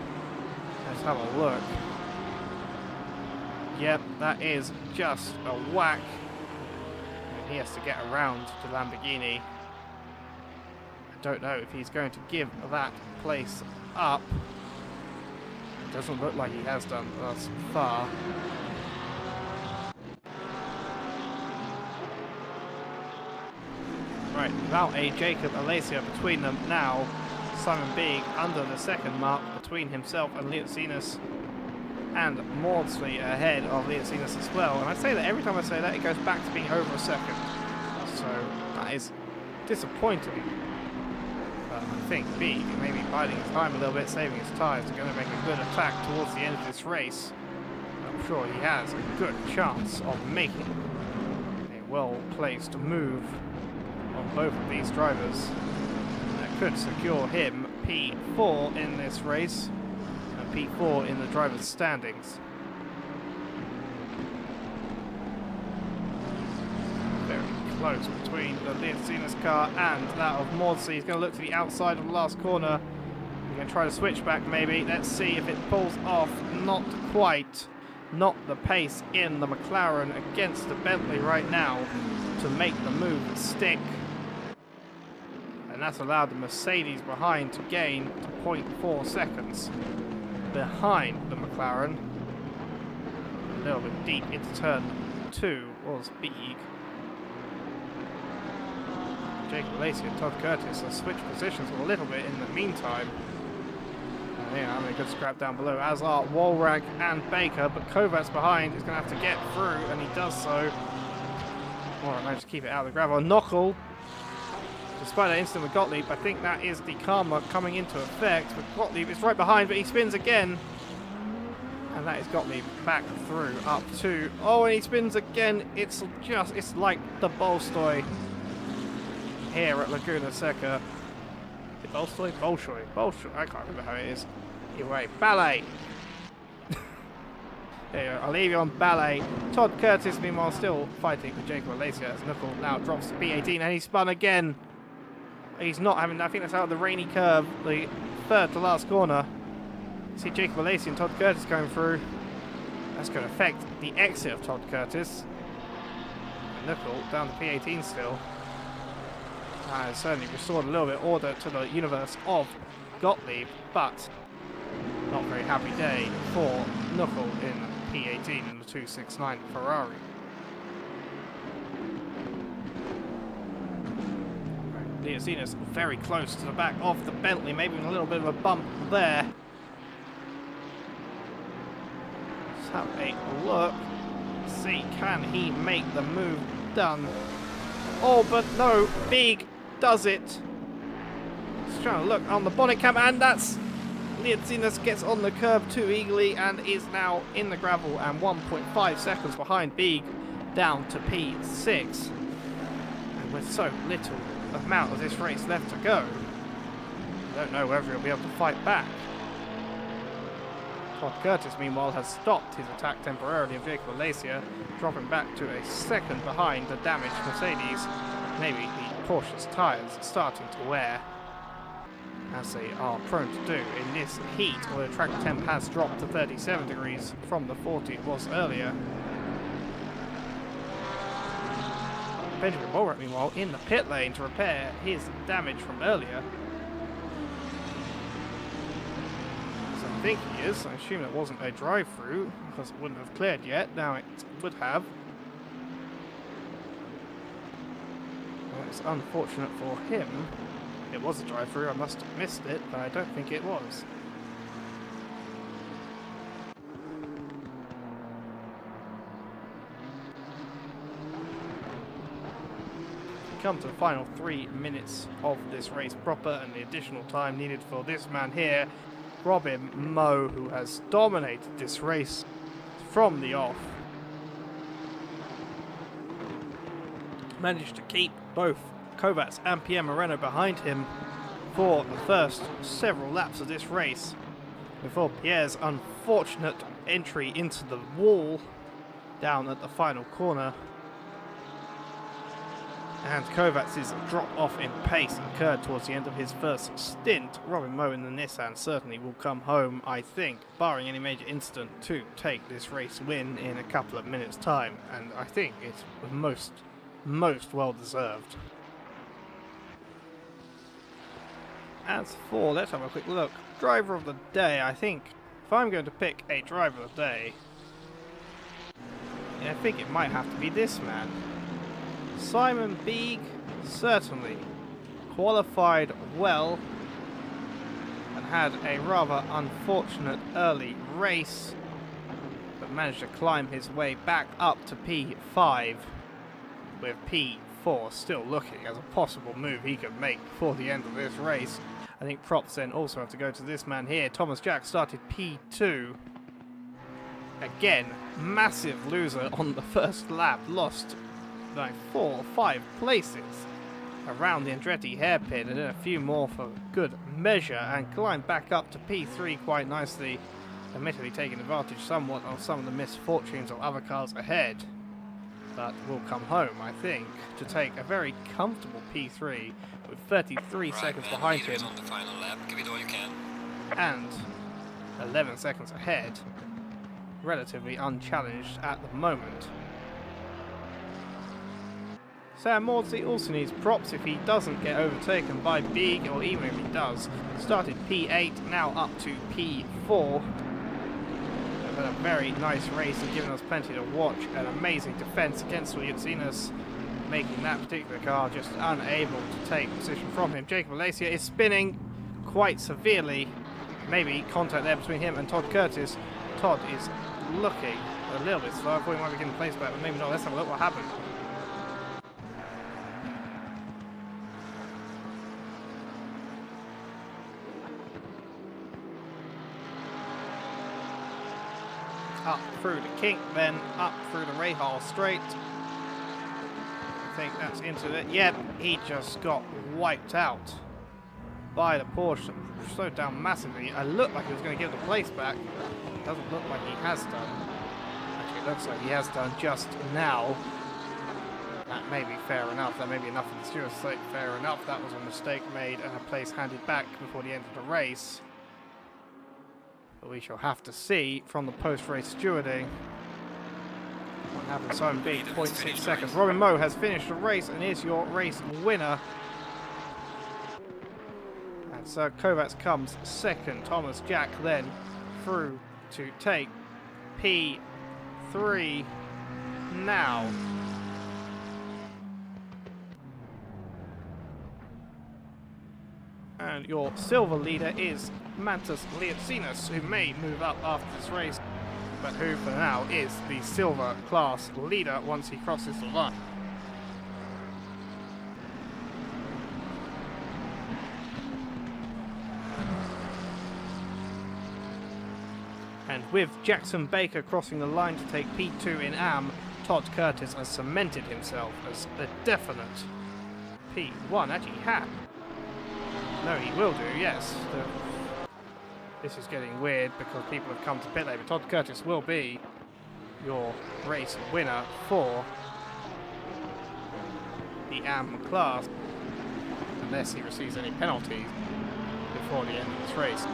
Let's have a look. Yep, that is just a whack. And he has to get around the Lamborghini. I don't know if he's going to give that place up. It doesn't look like he has done thus far. Right, without a Jacob Alacia between them now, Simon being under the second mark between himself and Leocinus, and Maudsley ahead of Leocinus as well. And I say that every time I say that, it goes back to being over a second. So that is disappointing. But I think Beeg, maybe biding his time a little bit, saving his tyres, is going to make a good attack towards the end of this race. I'm sure he has a good chance of making a well-placed move on both of these drivers. That could secure him P4 in this race, and P4 in the drivers' standings. Very close between the Leocinus car and that of Maudsley. He's going to look to the outside of the last corner. He's going to try to switch back maybe. Let's see if it pulls off. Not quite. Not the pace in the McLaren against the Bentley right now to make the move stick. And that's allowed the Mercedes behind to gain to 0.4 seconds behind the McLaren. A little bit deep into turn 2 was Beeg. Jacob Lacey and Todd Curtis have switched positions a little bit in the meantime. Yeah, having a good scrap down below, as are Walrag and Baker, but Kovacs behind is going to have to get through, and he does so. Walrag managed to keep it out of the gravel. Knuckle, despite that incident with Gottlieb, I think that is the karma coming into effect, but Gottlieb is right behind, but he spins again. And that is Gottlieb back through, up to, oh, and he spins again. It's like the Bolstoy here at Laguna Seca. Bolstoy? Bolshoi. Bolshoi. I can't remember how it is. Either way, ballet. There you go. I'll leave you on ballet. Todd Curtis, meanwhile, still fighting with Jacob Alacia as Knuckle now drops to P18 and he's spun again. He's not having, I think that's out of the rainy curve, the third to last corner. See Jacob Alacia and Todd Curtis going through. That's going to affect the exit of Todd Curtis. And Knuckle down to P18 still. Certainly restored a little bit of order to the universe of Gottlieb, but not very happy day for Knuckle in P18 in the 269 Ferrari. Leocinus very close to the back of the Bentley, maybe a little bit of a bump there. Let's have a look. See, can he make the move done? Oh, but no, Beeg does it. Just trying to look on the bonnet cam, and that's Leocinus gets on the curb too eagerly and is now in the gravel and 1.5 seconds behind Beeg, down to P6. And with so little amount of this race left to go, I don't know whether he'll be able to fight back. Todd Curtis, meanwhile, has stopped his attack temporarily of Jacob Alacia, dropping back to a second behind the damaged Mercedes. Maybe the Porsche's tyres starting to wear, as they are prone to do in this heat, although track temp has dropped to 37 degrees from the 40 it was earlier. Benjamin Walrett, meanwhile, in the pit lane to repair his damage from earlier. As I think he is. I assume it wasn't a drive-through, because it wouldn't have cleared yet. Now it would have. It's unfortunate for him. It was a drive-through, I must have missed it, but I don't think it was. We come to the final 3 minutes of this race proper, and the additional time needed for this man here, Robin Moe, who has dominated this race from the off. Managed to keep both Kovacs and Pierre Moreno behind him for the first several laps of this race before Pierre's unfortunate entry into the wall down at the final corner. And Kovacs's drop off in pace occurred towards the end of his first stint. Robin Moe in the Nissan certainly will come home, I think, barring any major incident, to take this race win in a couple of minutes' time. And I think it's most well deserved. As for, let's have a quick look. Driver of the day, I think, if I'm going to pick a driver of the day, I think it might have to be this man. Simon Bieg, certainly qualified well and had a rather unfortunate early race, but managed to climb his way back up to P5, with P4 still looking as a possible move he could make before the end of this race. I think props then also have to go to this man here. Thomas Jack started P2. Again, massive loser on the first lap, lost like 4 or 5 places around the Andretti hairpin, and then a few more for good measure, and climbed back up to P3 quite nicely, admittedly taking advantage somewhat of some of the misfortunes of other cars ahead, but will come home, I think, to take a very comfortable P3 with 33 seconds behind him on the final lap. Give it all you can. and 11 seconds ahead, relatively unchallenged at the moment. Sam Maudsley also needs props if he doesn't get overtaken by Bieg, or even if he does. Started P8, now up to P4. They've had a very nice race and given us plenty to watch. An amazing defence against Liutsinas, making that particular car just unable to take position from him. Jacob Alacia is spinning quite severely. Maybe contact there between him and Todd Curtis. Todd is looking a little bit slow. I thought he might be getting place back, but maybe not. Let's have a look what happened. Up through the kink, then up through the Rahal straight. I think that's into it. Yep, he just got wiped out by the Porsche. Slowed down massively. It looked like he was going to give the place back. Doesn't look like he has done. Actually, it looks like he has done just now. That may be fair enough. That may be enough for the stewards to say fair enough. That was a mistake made and a place handed back before the end of the race. But we shall have to see from the post-race stewarding what happens. Simon Bieg, 0.6 seconds. Robin Moe has finished the race and is your race winner. And so Kovacs comes second. Thomas Jack then through to take P3 now. And your silver leader is Mantas Liutsinas, who may move up after this race, but who for now is the silver class leader once he crosses the line. And with Jackson Baker crossing the line to take P2 in AM, Todd Curtis has cemented himself as a definite P1. Actually, he had. No, he will do, yes. This is getting weird because people have come to pit lane, but Todd Curtis will be your race winner for the AM class, unless he receives any penalties before the end of this race.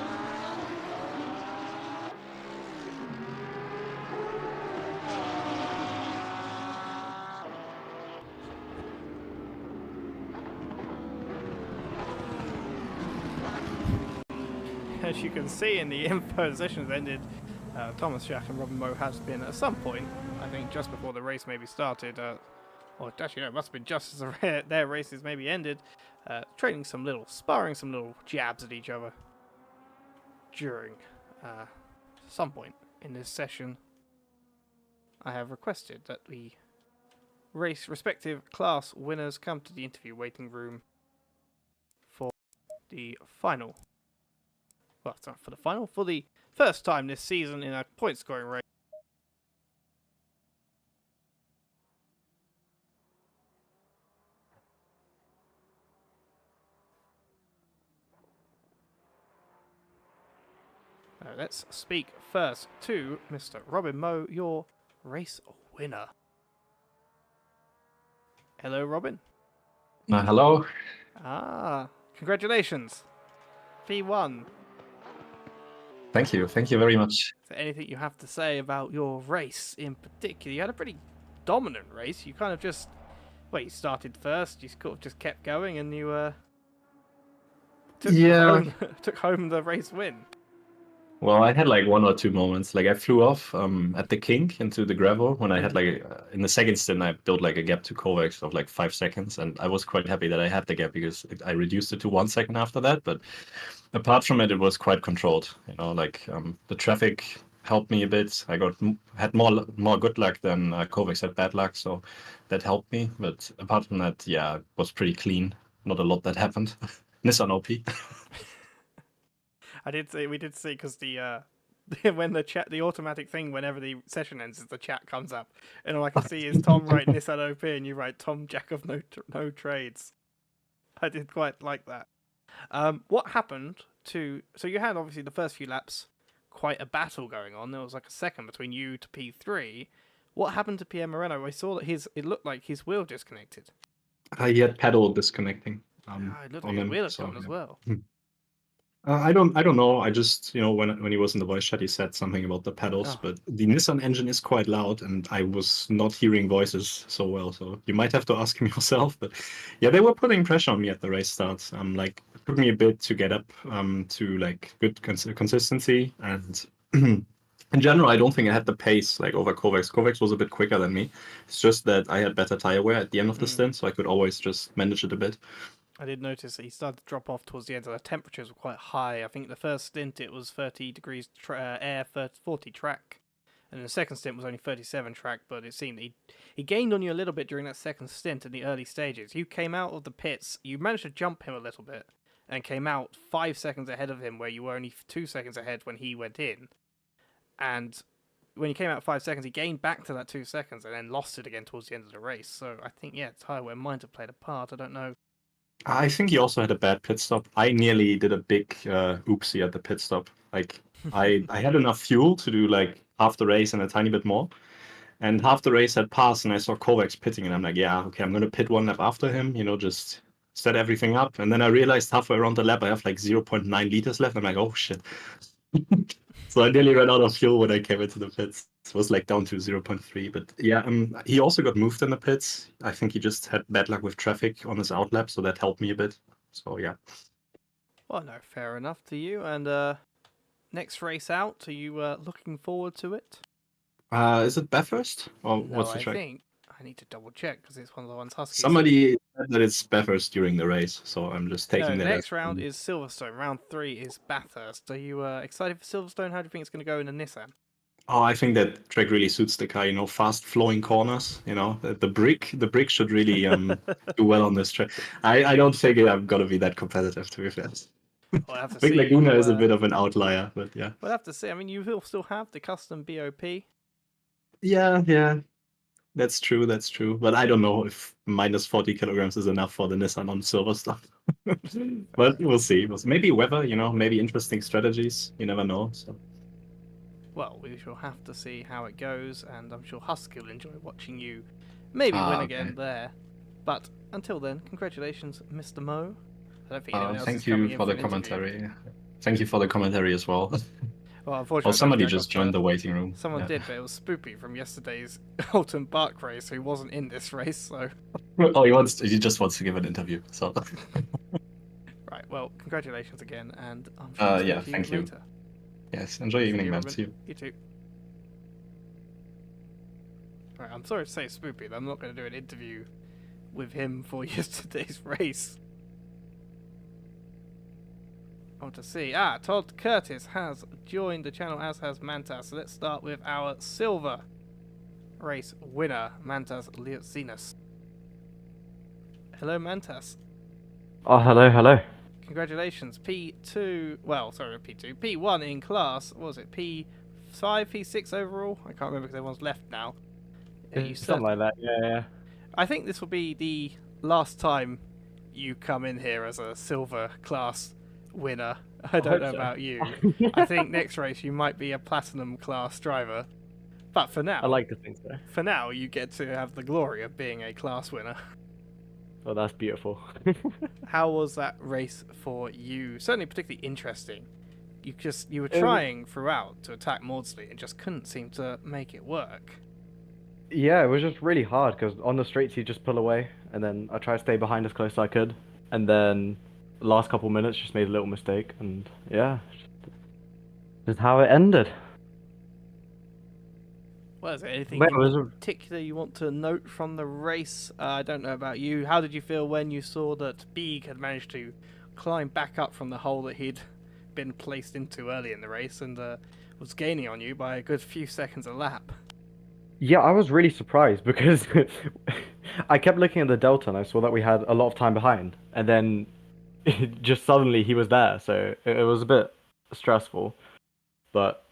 As you can see in the info, the session has ended. Thomas Jack and Robin Moe has been at some point, I think just before the race maybe started, or actually no, it must have been just as their races maybe ended, sparring some little jabs at each other during some point in this session. I have requested that the respective class winners come to the interview waiting room for the final. Well, it's not for the final, for the first time this season in a point scoring race. let's speak first to Mr. Robin Moe, your race winner. Hello, Robin. Hello. Congratulations. P1. Thank you. Thank you very much. Is there anything you have to say about your race in particular? You had a pretty dominant race. You kind of just... Well, you started first, you sort of just kept going, and you took home the race win. Well, I had like one or two moments. Like I flew off at the kink into the gravel when I had like in the second stint I built like a gap to Kovacs of like 5 seconds, and I was quite happy that I had the gap because I reduced it to 1 second after that. But apart from it, it was quite controlled. You know, like the traffic helped me a bit. I had more good luck than Kovacs had bad luck, so that helped me. But apart from that, yeah, it was pretty clean. Not a lot that happened. Nissan OP. We did see because the when the automatic thing whenever the session ends is the chat comes up, and all I can see is Tom write Nissan OP and you write Tom Jack of no trades. I did quite like that. What happened to... So you had obviously the first few laps quite a battle going on. There was like a second between you to P3. What happened to Pierre Moreno? I saw that it looked like his wheel disconnected. He had pedal disconnecting. It looked like his wheel had gone as well. I don't know. I just, when he was in the voice chat, he said something about the pedals, but the Nissan engine is quite loud, and I was not hearing voices so well. So you might have to ask him yourself. But yeah, they were putting pressure on me at the race start. Like it took me a bit to get up to like good consistency, and in general, I don't think I had the pace like over Kovacs. Kovacs was a bit quicker than me. It's just that I had better tire wear at the end of the stint, so I could always just manage it a bit. I did notice that he started to drop off towards the end, so the temperatures were quite high. I think the first stint it was 30 degrees air, 40 track, and the second stint was only 37 track, but it seemed he gained on you a little bit during that second stint in the early stages. You came out of the pits, you managed to jump him a little bit, and came out 5 seconds ahead of him, where you were only 2 seconds ahead when he went in. And when he came out 5 seconds, he gained back to that 2 seconds, and then lost it again towards the end of the race. So I think, tire wear might have played a part, I don't know. I think he also had a bad pit stop. I nearly did a big oopsie at the pit stop. Like I had enough fuel to do like half the race and a tiny bit more. And half the race had passed and I saw Kovacs pitting and I'm like, yeah, okay, I'm going to pit one lap after him, just set everything up. And then I realized halfway around the lap, I have like 0.9 liters left. I'm like, oh shit. So I nearly ran out of fuel when I came into the pits. It was like down to 0.3. But yeah, he also got moved in the pits. I think he just had bad luck with traffic on his outlap, so that helped me a bit. So yeah. Well, no, fair enough to you. And next race out, are you looking forward to it? Is it Bathurst? Or what's the I track? think I need to double check because it's one of the ones Huskies. Somebody said that it's Bathurst during the race, so I'm just taking that. The next round is Silverstone. Round 3 is Bathurst. Are you excited for Silverstone? How do you think it's going to go in a Nissan? Oh, I think that track really suits the car. Fast flowing corners. The brick should really do well on this track. I don't think I'm gonna be that competitive, to be fair. Well, I think Laguna is a bit of an outlier, but yeah. We'll have to see. I mean, you will still have the custom BOP. Yeah. That's true. But I don't know if minus 40 kilograms is enough for the Nissan on Silverstone. But we'll see. Maybe weather, maybe interesting strategies. You never know. So. Well, we shall have to see how it goes, and I'm sure Husky will enjoy watching you maybe win again there. But until then, congratulations, Mr. Moe. I don't think anyone else thank is coming you for in the commentary. Thank you for the commentary as well. Well, unfortunately, somebody just joined the waiting room. Someone did, but it was Spoopy from yesterday's Alton Park race, who wasn't in this race, so... Oh, he just wants to give an interview, so... Right, well, congratulations again, and I'm sure I'll see thank you later. Yes, enjoy your evening, man. See you. You too. Right, I'm sorry to say Spoopy, I'm not going to do an interview with him for yesterday's race. I want to see. Todd Curtis has joined the channel, as has Mantas. So let's start with our silver race winner, Mantas Liotzinas. Hello, Mantas. Oh, hello. Congratulations. P2, P1 in class. What was it? P5, P6 overall? I can't remember because everyone's left now. Something like that, yeah. I think this will be the last time you come in here as a silver class winner. I don't hope know so. about you. I think next race you might be a platinum class driver. But for now, I like to think so. for now, you get to have the glory of being a class winner. Oh, that's beautiful. How was that race for you? Certainly particularly interesting. You were It was- trying throughout to attack Maudsley and just couldn't seem to make it work. Yeah, it was just really hard because on the straights you just pull away, and then I tried to stay behind as close as I could, and then the last couple minutes just made a little mistake, and yeah, just how it ended. Well, is there anything But in it was particular you want to note from the race? I don't know about you. How did you feel when you saw that Beeg had managed to climb back up from the hole that he'd been placed into early in the race and was gaining on you by a good few seconds a lap? Yeah, I was really surprised because I kept looking at the delta and I saw that we had a lot of time behind, and then just suddenly he was there, so it was a bit stressful. But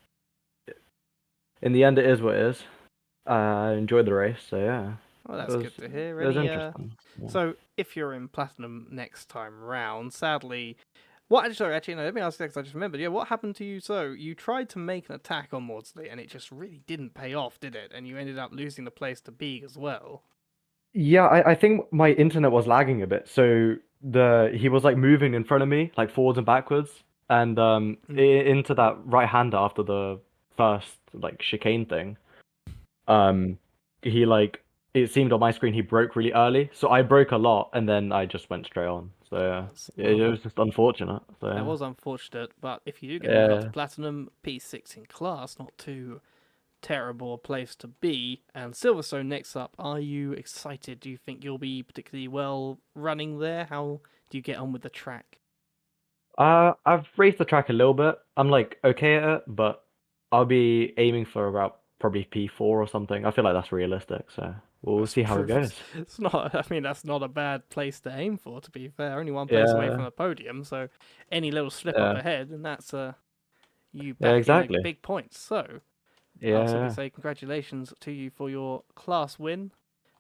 in the end, it is what it is. I enjoyed the race, so yeah, Well, it that's was good to hear. it was interesting. Yeah. So if you're in platinum next time round, sadly, actually, no, let me ask next. I just remembered. Yeah, what happened to you? So you tried to make an attack on Maudsley, and it just really didn't pay off, did it? And you ended up losing the place to Beeg as well. Yeah, I think my internet was lagging a bit. So he was like moving in front of me, like forwards and backwards, and into that right hander after the first like chicane thing. Um, he like it seemed on my screen he broke really early, so I broke a lot, and then I just went straight on. So yeah, it was just unfortunate. So That yeah. was unfortunate, but if you do get moved up to Yeah. platinum, P6 in class, not too terrible a place to be. And Silverstone next up, are you excited? Do you think you'll be particularly well running there? How do you get on with the track? I've raced the track a little bit. I'm like okay at it, but I'll be aiming for about probably P4 or something. I feel like that's realistic, so we'll see how it goes. It's not. I mean, that's not a bad place to aim for. To be fair, only one place away Yeah, from the podium, so any little slip up yeah, ahead, and that's you yeah, back in exactly. big points. So I'll simply Yeah, say congratulations to you for your class win,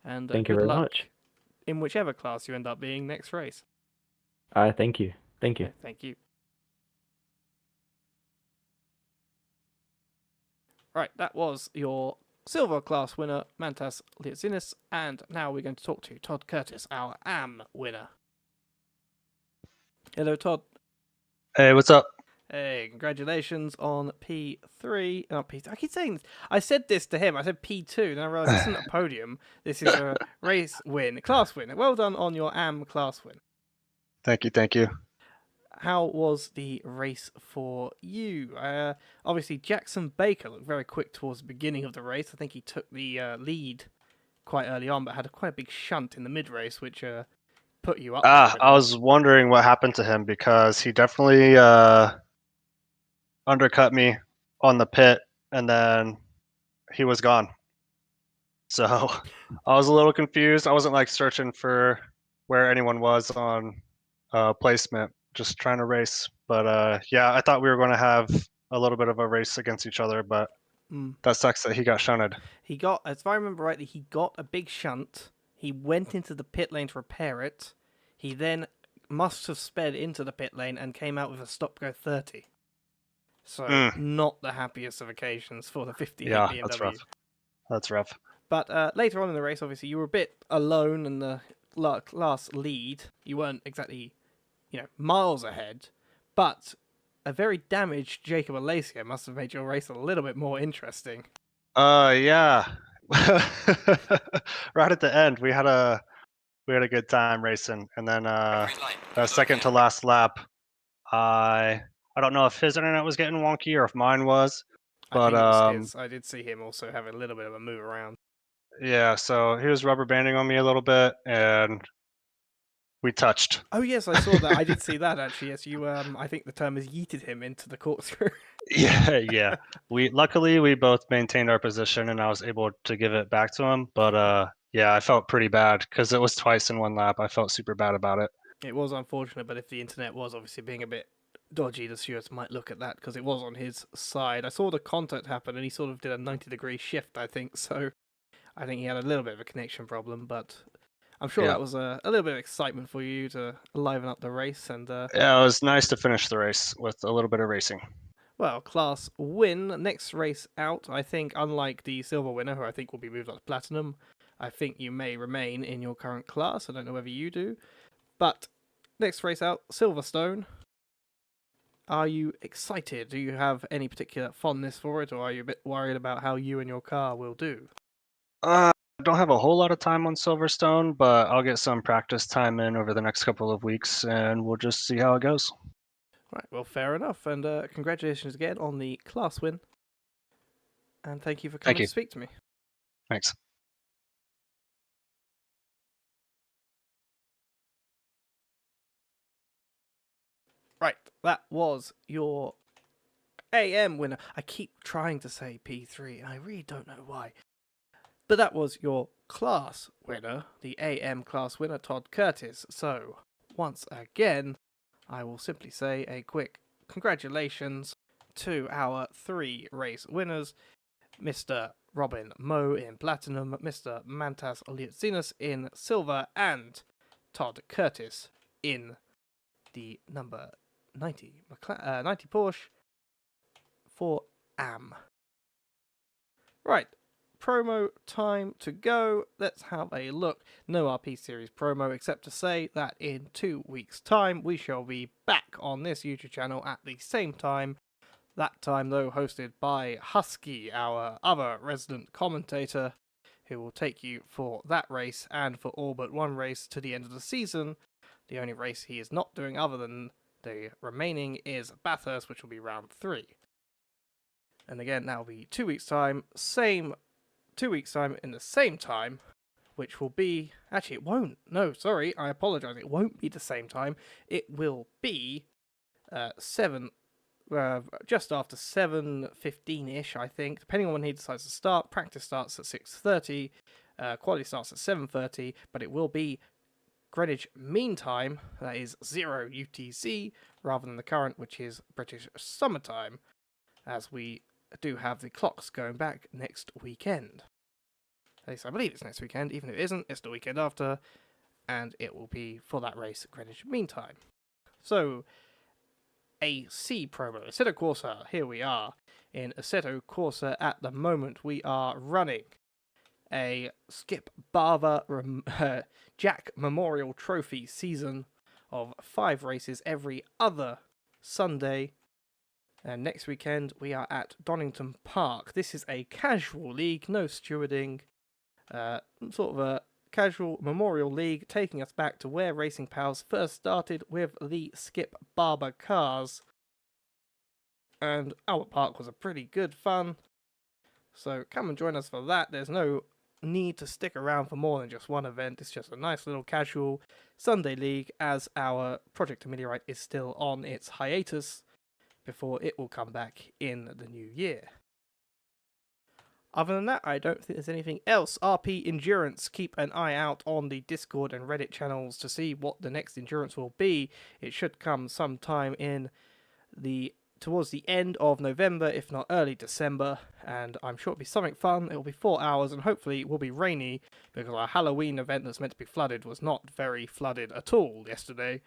and thank you good very luck much. in whichever class you end up being next race. Thank you, thank you. Okay, thank you. Right, that was your silver class winner, Mantas Liazinis, and now we're going to talk to Todd Curtis, our AM winner. Hello, Todd. Hey, what's up? Hey, congratulations on P3. Not P3. I keep saying this. I said this to him. I said P2. Then I realised this isn't a podium. This is a race win, class win. Well done on your AM class win. Thank you, thank you. How was the race for you? Obviously, Jackson Baker looked very quick towards the beginning of the race. I think he took the lead quite early on, but had quite a big shunt in the mid-race, which put you up. I was wondering what happened to him because he definitely undercut me on the pit and then he was gone. So I was a little confused. I wasn't like searching for where anyone was on placement, just trying to race. But yeah, I thought we were going to have a little bit of a race against each other, but that sucks that he got shunted. He got, if I remember rightly, he got a big shunt. He went into the pit lane to repair it. He then must have sped into the pit lane and came out with a stop-go 30. So not the happiest of occasions for the 58 Yeah, BMW. that's rough. That's rough. But later on in the race, obviously, you were a bit alone in the last lead. You weren't exactly, miles ahead. But a very damaged Jacob Alacia must have made your race a little bit more interesting. Yeah. Right at the end, we had a good time racing, and then second to last lap, I don't know if his internet was getting wonky or if mine was, but I think it was his. I did see him also have a little bit of a move around. Yeah, so he was rubber banding on me a little bit, and we touched. Oh yes, I saw that. I did see that actually. Yes, you. I think the term is yeeted him into the corkscrew. Yeah. Luckily we both maintained our position, and I was able to give it back to him. But yeah, I felt pretty bad because it was twice in one lap. I felt super bad about it. It was unfortunate, but if the internet was obviously being a bit dodgy, the stewards might look at that because it was on his side. I saw the contact happen, and he sort of did a 90-degree shift, I think. So I think he had a little bit of a connection problem, but I'm sure Yeah. that was a little bit of excitement for you to liven up the race. And Yeah, it was nice to finish the race with a little bit of racing. well, class win. Next race out, I think, unlike the silver winner, who I think will be moved up to platinum, I think you may remain in your current class. I don't know whether you do. But next race out, Silverstone. Are you excited? Do you have any particular fondness for it, or are you a bit worried about how you and your car will do? I don't have a whole lot of time on Silverstone, but I'll get some practice time in over the next couple of weeks, and we'll just see how it goes. Right, well, fair enough. And congratulations again on the class win. And thank you for Thank coming you. to speak to me. Thanks. Right, that was your AM winner. I keep trying to say P3, and I really don't know why. But that was your class winner, the AM class winner, Todd Curtis. So, once again, I will simply say a quick congratulations to our 3 race winners, Mr. Robin Moe in Platinum, Mr. Mantas Lietzinus in Silver, and Todd Curtis in the number 90 Porsche for AM. Right, promo time to go. Let's have a look. No RP Series promo, except to say that in 2 weeks' time, we shall be back on this YouTube channel at the same time. That time, though, hosted by Husky, our other resident commentator, who will take you for that race and for all but one race to the end of the season. The only race he is not doing other than the remaining is Bathurst, which will be round 3. And again, that will be 2 weeks' time, 2 weeks' time in the same time, which will be... Actually, it won't. No, sorry, I apologise. It won't be the same time. It will be just after 7:15-ish, I think, depending on when he decides to start. Practice starts at 6:30, quality starts at 7:30, but it will be Greenwich Mean Time, that is 0 UTC, rather than the current, which is British Summertime, as we do have the clocks going back next weekend. At least I believe it's next weekend. Even if it isn't, it's the weekend after, and it will be for that race Greenwich Mean Time. So, AC promo, Assetto Corsa, here we are. In Assetto Corsa at the moment, we are running a Skip Barber Jack Memorial Trophy season of 5 races every other Sunday. And next weekend we are at Donington Park. This is a casual league, no stewarding, sort of a casual memorial league, taking us back to where Racing Pals first started with the Skip Barber cars. And Albert Park was a pretty good fun. So come and join us for that. There's no need to stick around for more than just one event. It's just a nice little casual Sunday league, as our Project Ameliorite is still on its hiatus before it will come back in the new year. Other than that, I don't think there's anything else. RP Endurance, keep an eye out on the Discord and Reddit channels to see what the next endurance will be. It should come sometime in towards the end of November, if not early December, and I'm sure it'll be something fun. It'll be 4 hours, and hopefully it will be rainy, because our Halloween event that's meant to be flooded was not very flooded at all yesterday,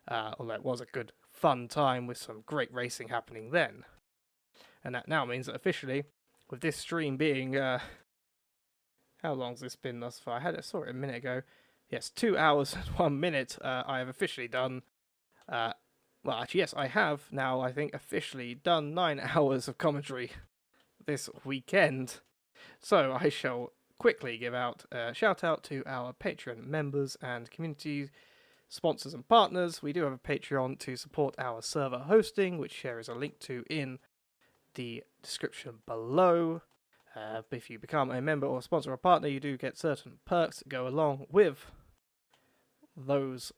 although it was a good fun time with some great racing happening then. And that now means that officially, with this stream being, how long's this been thus far? I saw it a minute ago. Yes, 2 hours and 1 minute. I have officially done, well, actually, yes, I have now, I think, officially done 9 hours of commentary this weekend. So I shall quickly give out a shout out to our Patreon members and community sponsors and partners. We do have a Patreon to support our server hosting, which there is a link to in the description below. If you become a member or sponsor or partner, you do get certain perks that go along with those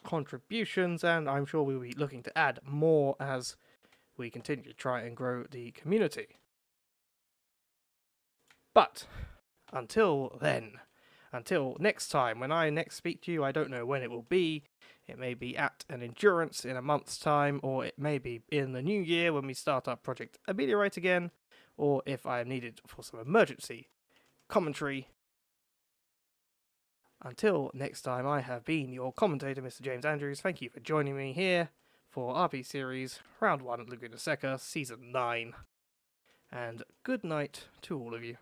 contributions, and I'm sure we'll be looking to add more as we continue to try and grow the community. But until then, until next time, when I next speak to you, I don't know when it will be. It may be at an endurance in a month's time, or it may be in the new year when we start our Project Ameliorite again, or if I am needed for some emergency commentary. Until next time, I have been your commentator, Mr. James Andrews. Thank you for joining me here for RP Series Round 1 at Laguna Seca, Season 9. And good night to all of you.